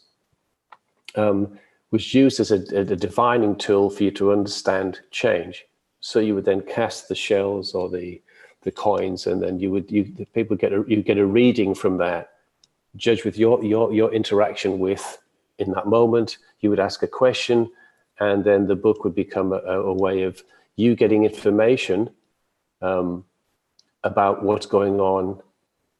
was used as a divining tool for you to understand change. So you would then cast the shells or the coins, and then you get a reading from that, judge with your interaction with in that moment. You would ask a question, and then the book would become a way of you getting information about what's going on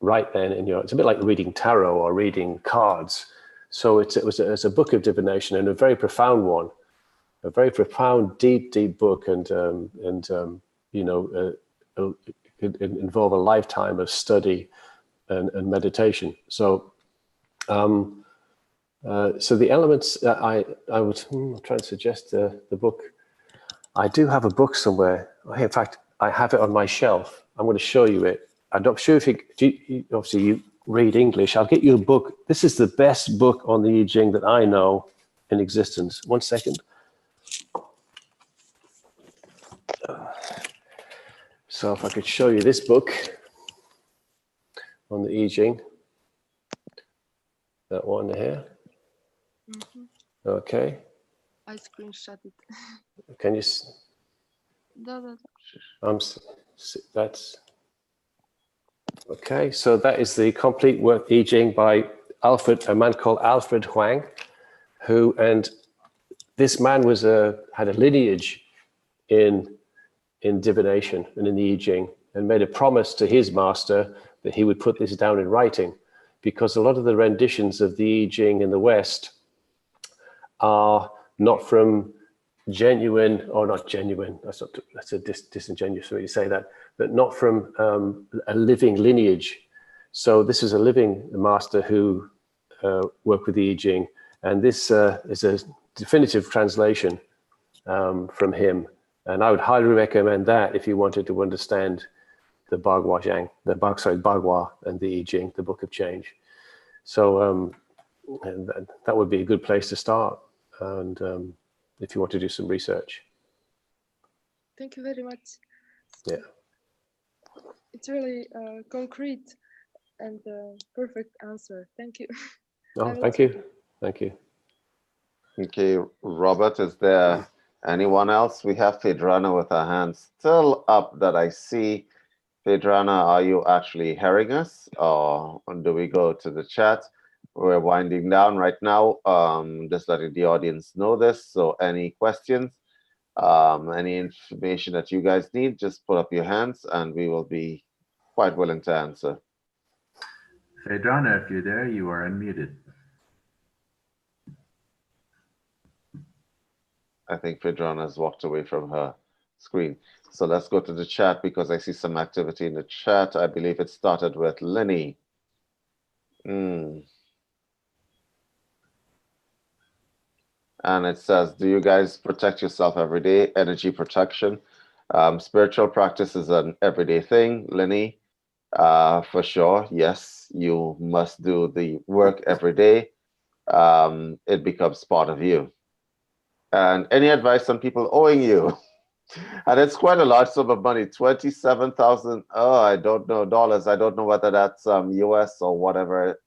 right then in it's a bit like reading tarot or reading cards. So it's a book of divination, and a very profound one, a very profound, deep book, and could involve a lifetime of study and meditation. So, so the elements I would try and suggest the book. I do have a book somewhere. In fact, I have it on my shelf. I'm going to show you it. I'm not sure if obviously you read English. I'll get you a book. This is the best book on the I Ching that I know in existence. 1 second. So if I could show you this book on the I Ching, that one here. Mm-hmm. Okay. I screenshot it. Can you? No. That's okay. So that is the complete work I Ching by a man called Alfred Huang, and this man had a lineage in divination and in the I Ching, and made a promise to his master that he would put this down in writing, because a lot of the renditions of the I Ching in the West are not from genuine, or not genuine, that's a disingenuous way to say that, but not from a living lineage. So this is a living master who worked with the I Ching, and this is a definitive translation from him. And I would highly recommend that if you wanted to understand the Bagua and the I Ching, the Book of Change. So and that would be a good place to start. And if you want to do some research. Thank you very much. Yeah. It's really concrete and perfect answer. Thank you. Oh, thank you. Thank you. Okay, Robert, is there anyone else? We have Fedrana with her hands still up that I see. Fedrana, are you actually hearing us, or do we go to the chat? We're winding down right now. Just letting the audience know this. So any questions, any information that you guys need, just put up your hands and we will be quite willing to answer. Fedrana, if you're there, you are unmuted. I think Fedrana has walked away from her screen. So let's go to the chat because I see some activity in the chat. I believe it started with Lenny. And it says, do you guys protect yourself every day? Energy protection. Spiritual practice is an everyday thing, Lenny. For sure, yes, you must do the work every day. It becomes part of you. And any advice on people owing you? And it's quite a large sum of money, 27,000. Oh, I don't know, dollars. I don't know whether that's US or whatever.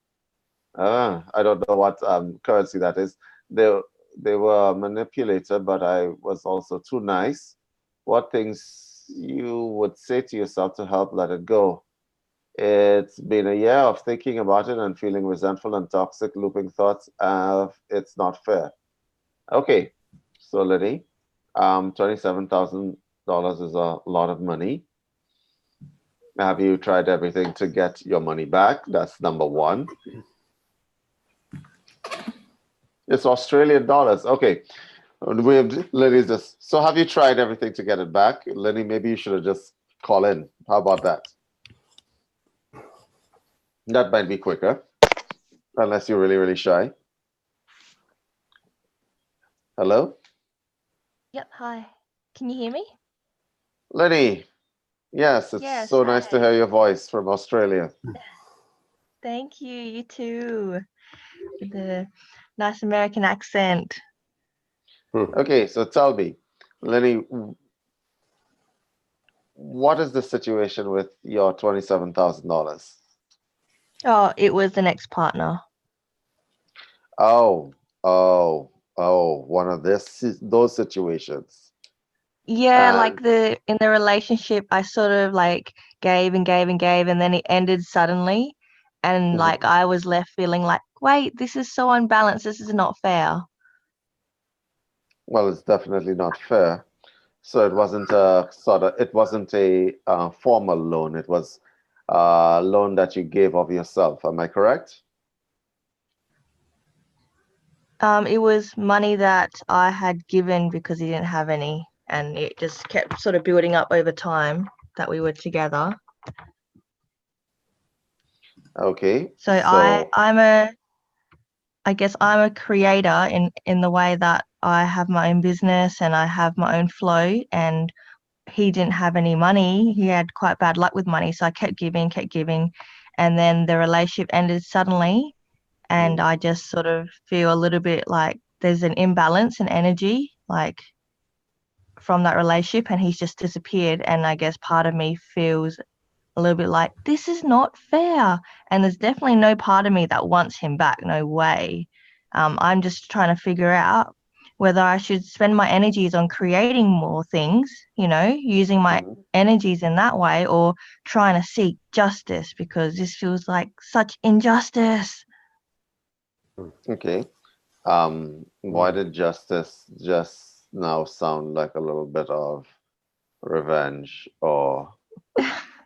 I don't know what currency that is. They were manipulated, but I was also too nice. What things you would say to yourself to help let it go? It's been a year of thinking about it and feeling resentful and toxic looping thoughts of it's not fair. Okay, so Liddy, $27,000 is a lot of money. Have you tried everything to get your money back? That's number one. It's Australian dollars. Okay. Lenny's just, so have you tried everything to get it back? Lenny, maybe you should have just called in. How about that? That might be quicker, unless you're really, really shy. Hello? Yep, hi. Can you hear me? Lenny, yes, it's so nice to hear your voice from Australia. Thank you, you too. With the nice American accent. Okay, so tell me, Lenny, what is the situation with your $27,000? Oh, it was the next partner. Oh, one of those situations. Yeah, like in the relationship, I sort of like gave and gave and gave, and then it ended suddenly. And like I was left feeling like, wait, this is so unbalanced. This is not fair. Well, it's definitely not fair. So it wasn't a formal loan. It was a loan that you gave of yourself. Am I correct? It was money that I had given because he didn't have any, and it just kept sort of building up over time that we were together. Okay. So I guess I'm a creator in the way that I have my own business and I have my own flow, and he didn't have any money. He had quite bad luck with money, so I kept giving, and then the relationship ended suddenly. And I just sort of feel a little bit like there's an imbalance in energy, like from that relationship, and he's just disappeared. And I guess part of me feels a little bit like this is not fair. And there's definitely no part of me that wants him back. No way. I'm just trying to figure out whether I should spend my energies on creating more things, using my energies in that way, or trying to seek justice, because this feels like such injustice. Okay. Why did justice just now sound like a little bit of revenge or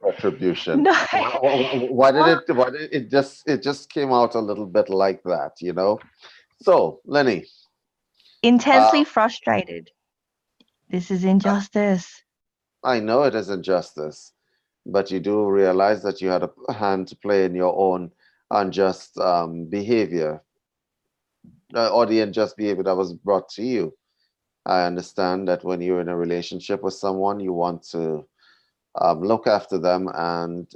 retribution? No. Why did it just came out a little bit like that, So, Lenny. Intensely frustrated. This is injustice. I know it is injustice, but you do realize that you had a hand to play in your own unjust behavior, or the unjust behavior that was brought to you. I understand that when you're in a relationship with someone, you want to look after them and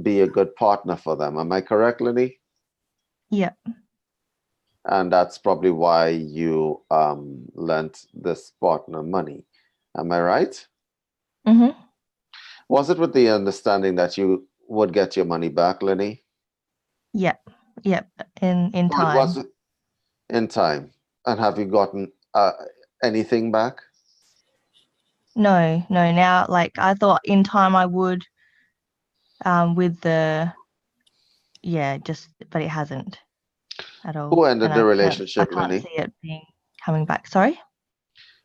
be a good partner for them. Am I correct, Lenny? Yeah. And that's probably why you lent this partner money. Am I right? Mm-hmm. Was it with the understanding that you would get your money back, Lenny? Yep. Yep. In So it time. was in time. And have you gotten anything back? No. Now, like I thought in time I would. With the but it hasn't at all. Who ended And the I relationship, can't Lenny? see it being coming back. Sorry?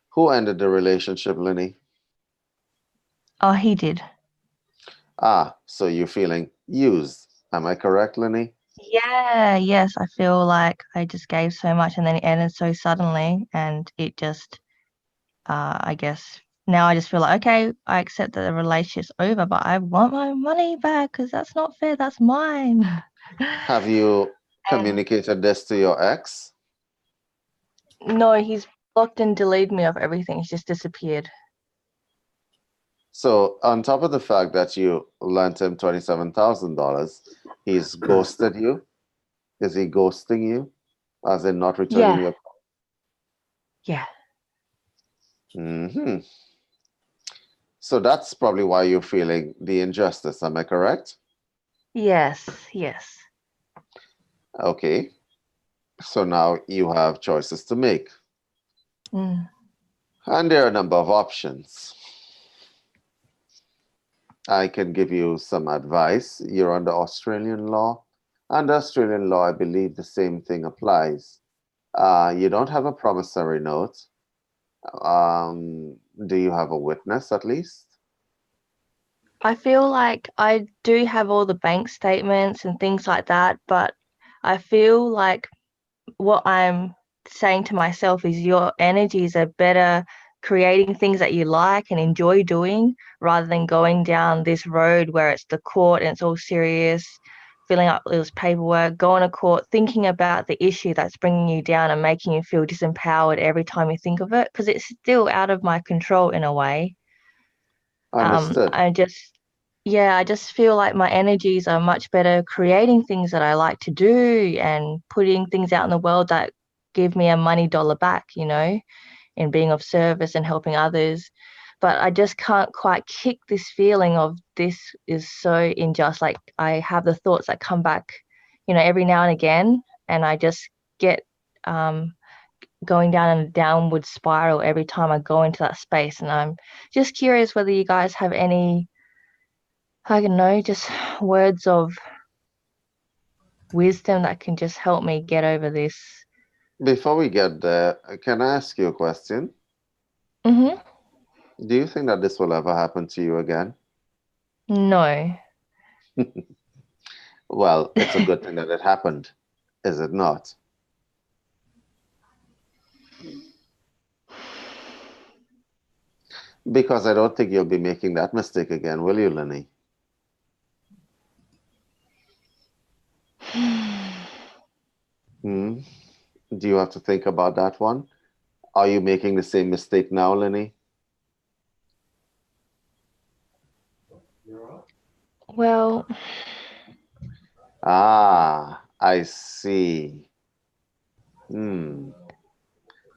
Who ended the relationship, Lenny? Oh, he did. Ah, so you're feeling used. Am I correct, Lenny? Yeah, yes. I feel like I just gave so much and then it ended so suddenly and it just I guess now I just feel like okay, I accept that the relationship's over, but I want my money back because that's not fair. That's mine. Have you And communicated this to your ex? no, he's blocked and deleted me of everything. He's just disappeared. So, on top of the fact that you lent him $27,000, he's ghosted you. Is he ghosting you? As in not returning Yeah. your Yeah. hmm So that's probably why you're feeling the injustice. Am I correct? Yes. Okay. So now you have choices to make. Mm. And there are a number of options. I can give you some advice. You're under Australian law. Under Australian law, I believe the same thing applies. You don't have a promissory note. Do you have a witness at least? I feel like I do have all the bank statements and things like that, but I feel like what I'm saying to myself is your energies are better creating things that you like and enjoy doing rather than going down this road where it's the court and it's all serious, filling up this paperwork, going to court, thinking about the issue that's bringing you down and making you feel disempowered every time you think of it because it's still out of my control in a way. Understood. I just feel like my energies are much better creating things that I like to do and putting things out in the world that give me a money dollar back, and being of service and helping others. But I just can't quite kick this feeling of this is so unjust. Like I have the thoughts that come back, every now and again, and I just get going down a downward spiral every time I go into that space. And I'm just curious whether you guys have any, I don't know, just words of wisdom that can just help me get over this. Before we get there, can I ask you a question? Mm-hmm. Do you think that this will ever happen to you again? No. Well, it's a good thing that it happened, is it not? Because I don't think you'll be making that mistake again, will you, Lenny? Hmm? Do you have to think about that one? Are you making the same mistake now, Lenny? Well, Ah, I see. Hmm.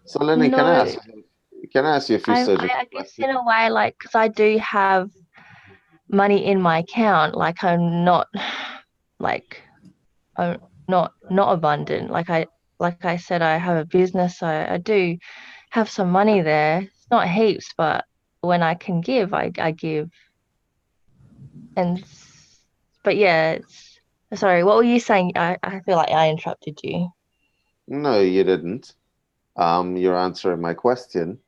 So, Lenny, no, can I ask you a few surgical I guess questions? in a way, like, because I do have money in my account, like like, I'm not abundant. Like I said, I have a business, so I do have some money there. It's not heaps, but when I can give, I give. And but yeah, sorry, what were you saying? I feel like I interrupted you. No, you didn't. You're answering my question,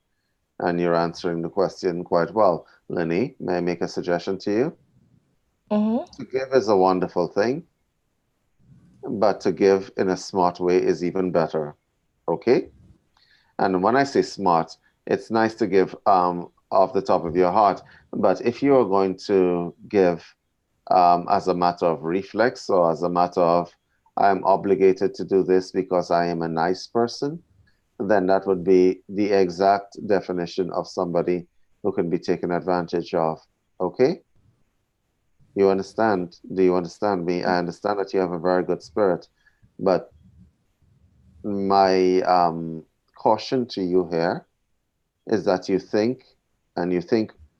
and you're answering the question quite well. Lenny, may I make a suggestion to you? Mm-hmm. To give is a wonderful thing, but to give in a smart way is even better. Okay? And when I say smart, it's nice to give off the top of your heart. But if you are going to give as a matter of reflex or as a matter of I'm obligated to do this because I am a nice person, then that would be the exact definition of somebody who can be taken advantage of. Okay? You understand? Do you understand me? I understand that you have a very good spirit, but my caution to you here is that you think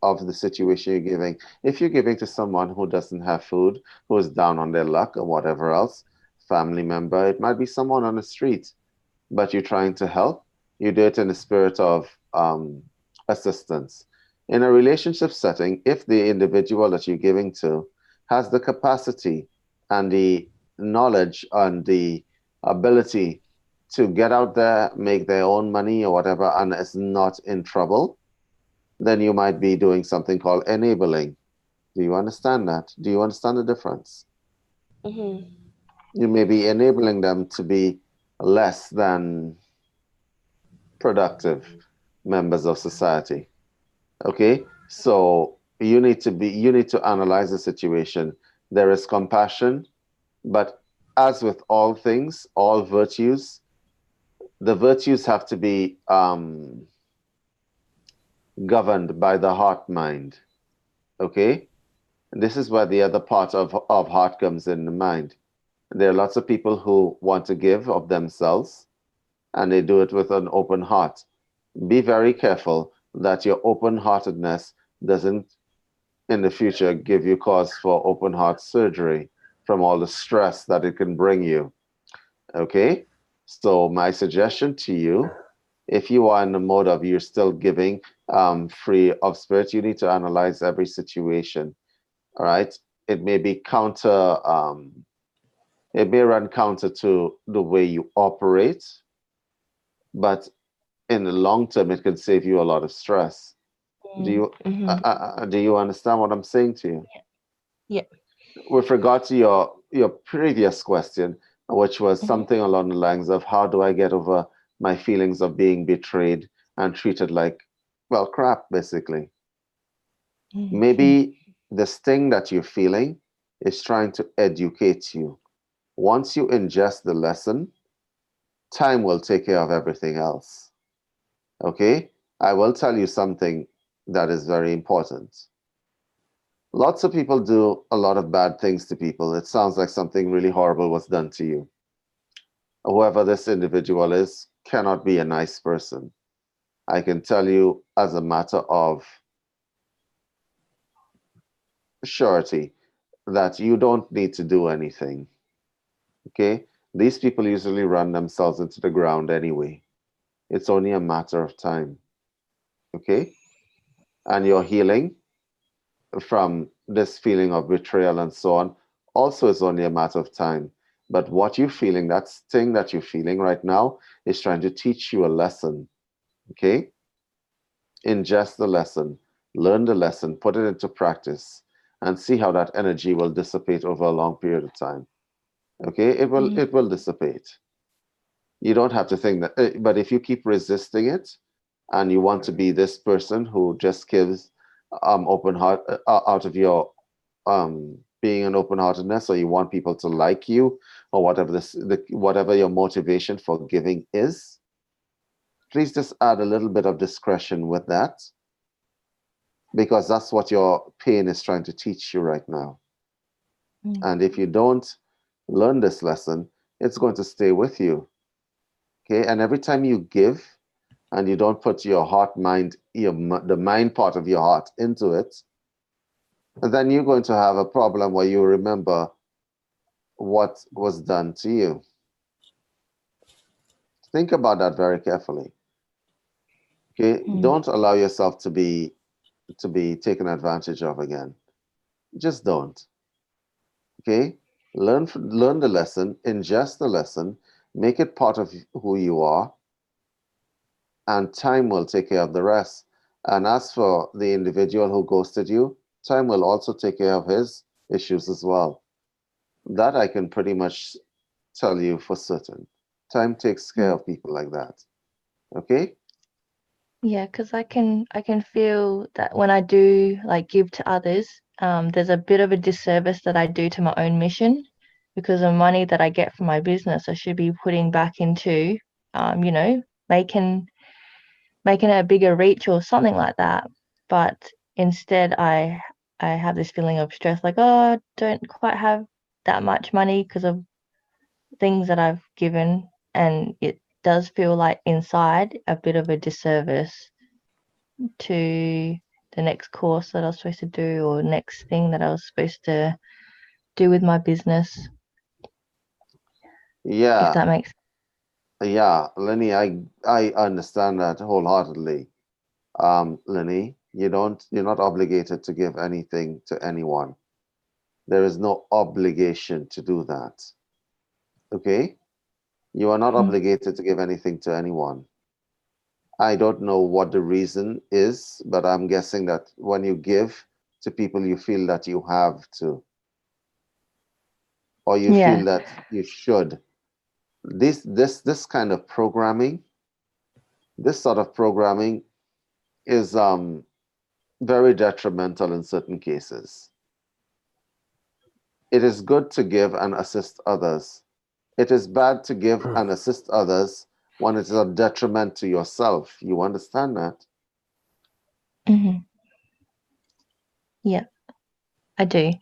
of the situation you're giving. If you're giving to someone who doesn't have food, who is down on their luck or whatever else, family member, it might be someone on the street, but you're trying to help, you do it in a spirit of assistance. In a relationship setting, if the individual that you're giving to has the capacity and the knowledge and the ability to get out there, make their own money or whatever, and is not in trouble, then you might be doing something called enabling. Do you understand that? Do you understand the difference? Mm-hmm. You may be enabling them to be less than productive members of society. Okay? So you need to analyze the situation. There is compassion, but as with all things, all virtues, the virtues have to be governed by the heart mind. Okay? This is where the other part of heart comes in the mind. There are lots of people who want to give of themselves and they do it with an open heart. Be very careful that your open heartedness doesn't in the future give you cause for open heart surgery from all the stress that it can bring you. Okay? So, my suggestion to you, if you are in the mode of you're still giving free of spirit, you need to analyze every situation. All right? It may be it may run counter to the way you operate, but in the long term, it can save you a lot of stress. Do you understand what I'm saying to you? Yeah. With regard to your previous question, which was something along the lines of how do I get over my feelings of being betrayed and treated like, well, crap, basically. Maybe the sting that you're feeling is trying to educate you. Once you ingest the lesson, time will take care of everything else. Okay? I will tell you something that is very important. Lots of people do a lot of bad things to people. It sounds like something really horrible was done to you. Whoever this individual is cannot be a nice person. I can tell you as a matter of surety that you don't need to do anything. Okay? These people usually run themselves into the ground anyway. It's only a matter of time. Okay? And your healing from this feeling of betrayal and so on also is only a matter of time. But what you're feeling, that sting that you're feeling right now, is trying to teach you a lesson. Okay? Ingest the lesson, learn the lesson, put it into practice, and see how that energy will dissipate over a long period of time. Okay? It will dissipate. You don't have to think that, but if you keep resisting it and you want to be this person who just gives open heart out of your being an open-heartedness, or you want people to like you, or whatever your motivation for giving is, please just add a little bit of discretion with that, because that's what your pain is trying to teach you right now. And if you don't learn this lesson, it's going to stay with you. Okay? And every time you give and you don't put your heart, mind, the mind part of your heart into it, then you're going to have a problem where you remember what was done to you. Think about that very carefully. Okay? Don't allow yourself to be taken advantage of again. Just don't. Okay? Learn the lesson, ingest the lesson, make it part of who you are, and time will take care of the rest. And as for the individual who ghosted you, time will also take care of his issues as well. That I can pretty much tell you for certain. Time takes care of people like that. Okay? Yeah, because I can feel that when I do like give to others, there's a bit of a disservice that I do to my own mission, because the money that I get from my business I should be putting back into, making it a bigger reach or something like that. But instead I have this feeling of stress, like, oh, I don't quite have that much money because of things that I've given, and it does feel like inside a bit of a disservice to the next course that I was supposed to do, or next thing that I was supposed to do with my business. Yeah. If that makes sense. Yeah, Lenny, I understand that wholeheartedly. Lenny, you're not obligated to give anything to anyone. There is no obligation to do that. Okay? You are not obligated to give anything to anyone. I don't know what the reason is, but I'm guessing that when you give to people, you feel that you have to, or you feel that you should. This kind of programming, this sort of programming is very detrimental in certain cases. It is good to give and assist others. It is bad to give and assist others when it is a detriment to yourself. You understand that? Mm-hmm. Yeah, I do.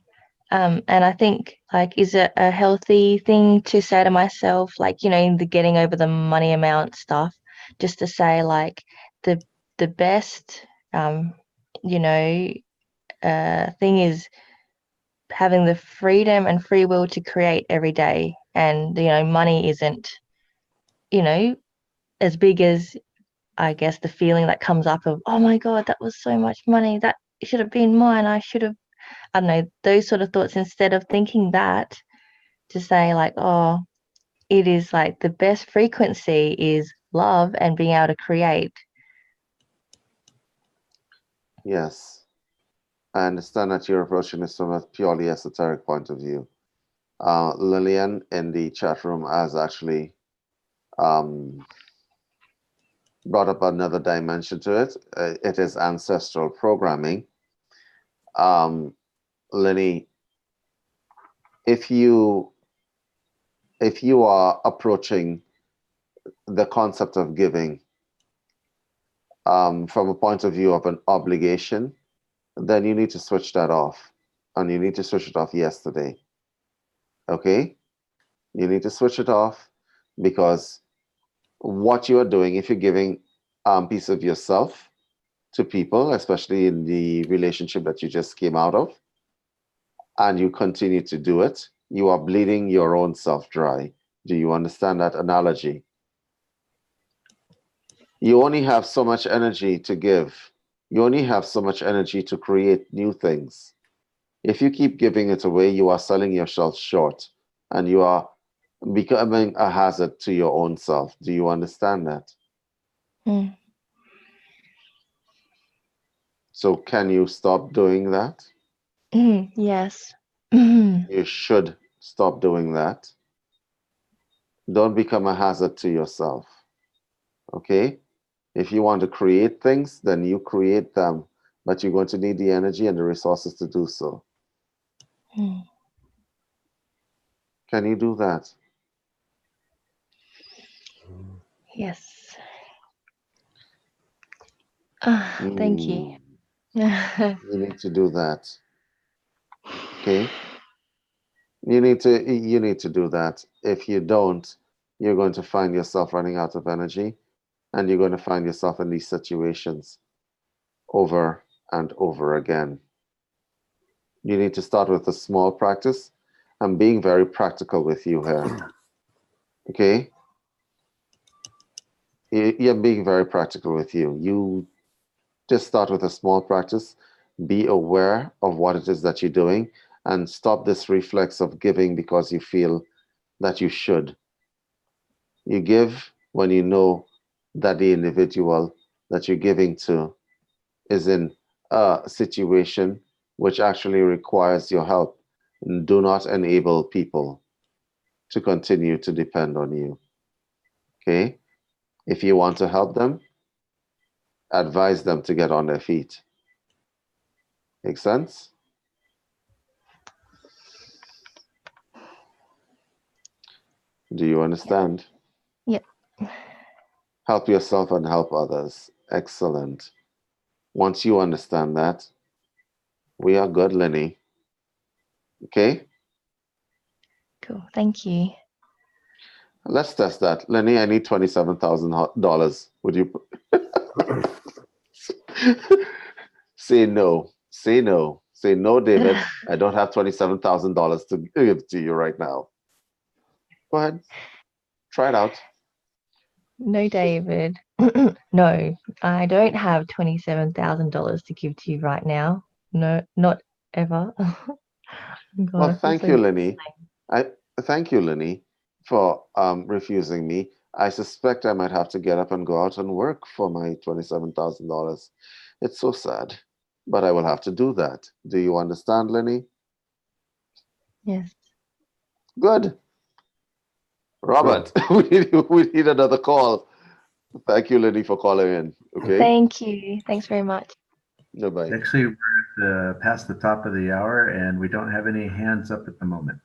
And I think, like, is it a healthy thing to say to myself, like, in the getting over the money amount stuff, just to say, like, the best, thing is having the freedom and free will to create every day, and money isn't, as big as, I guess, the feeling that comes up of, oh my God, that was so much money, that should have been mine, I should have, I don't know, those sort of thoughts. Instead of thinking that, to say, like, oh, it is like the best frequency is love and being able to create. Yes. I understand that you're approaching this from a purely esoteric point of view. Lillian in the chat room has actually brought up another dimension to it. It is ancestral programming. Lenny, if you are approaching the concept of giving from a point of view of an obligation, then you need to switch that off, and you need to switch it off yesterday. Okay? You need to switch it off, because what you are doing, if you're giving a piece of yourself to people, especially in the relationship that you just came out of, and you continue to do it, you are bleeding your own self dry. Do you understand that analogy? You only have so much energy to give. You only have so much energy to create new things. If you keep giving it away, you are selling yourself short, and you are becoming a hazard to your own self. Do you understand that? Mm. So can you stop doing that? Yes. You should stop doing that. Don't become a hazard to yourself. Okay? If you want to create things, then you create them, but you're going to need the energy and the resources to do so. Can you do that? Yes. Thank you. You need to do that. Okay? You need to do that. If you don't, you're going to find yourself running out of energy, and you're going to find yourself in these situations over and over again. You need to start with a small practice. I'm being very practical with you here. Okay? You're being very practical with you. You just start with a small practice. Be aware of what it is that you're doing, and stop this reflex of giving because you feel that you should. You give when you know that the individual that you're giving to is in a situation which actually requires your help. And do not enable people to continue to depend on you. Okay? If you want to help them, advise them to get on their feet. Make sense? Do you understand? Yep. help yourself and help others. Excellent. Once you understand that, we are good, Lenny. Okay? Cool. Thank you. Let's test that. Lenny, I need $27,000. Would you say no? Say no. Say no, David. I don't have $27,000 to give to you right now. Go ahead. Try it out. No, David. No, I don't have $27,000 to give to you right now. No, not ever. God, Well, I feel thank so you, bad. Lenny. Thank you, Lenny, for refusing me. I suspect I might have to get up and go out and work for my $27,000. It's so sad, but I will have to do that. Do you understand, Lenny? Yes. Good. Robert, we need another call. Thank you, Lenny, for calling in. Okay. Thank you. Thanks very much. Bye. Actually, we're past the top of the hour, and we don't have any hands up at the moment.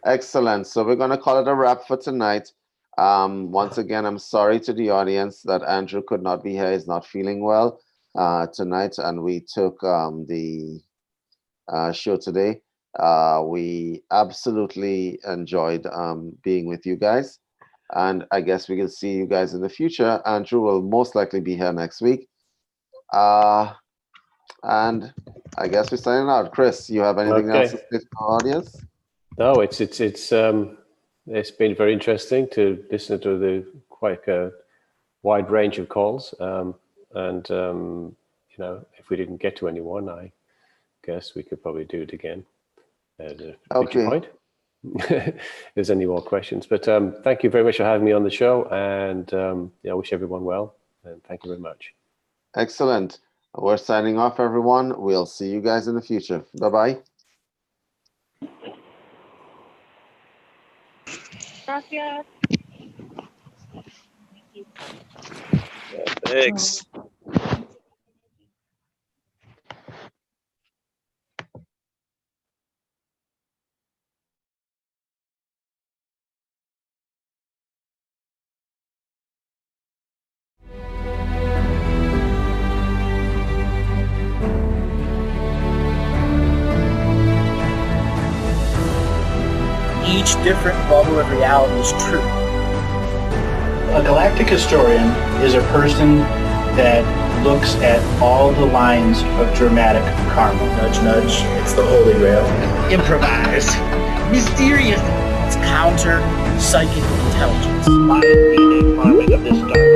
Excellent. So we're going to call it a wrap for tonight. Once again, I'm sorry to the audience that Andrew could not be here. He's not feeling well tonight, and we took the show today. We absolutely enjoyed being with you guys, and I guess we can see you guys in the future. Andrew will most likely be here next week. And I guess we're signing out. Chris, you have anything else to say to our audience? No, it's been very interesting to listen to the quite a wide range of calls, and you know, if we didn't get to anyone, I guess we could probably do it again at a future point. If there's any more questions, but thank you very much for having me on the show, and I wish everyone well, and thank you very much. Excellent. We're signing off, everyone. We'll see you guys in the future. Bye-bye. Gracias. Thanks. Each different bubble of reality is true. A galactic historian is a person that looks at all the lines of dramatic karma. Nudge, nudge. It's the Holy Grail. Improvise. Mysterious. It's counter psychic intelligence. Mind reading, farming of this dark.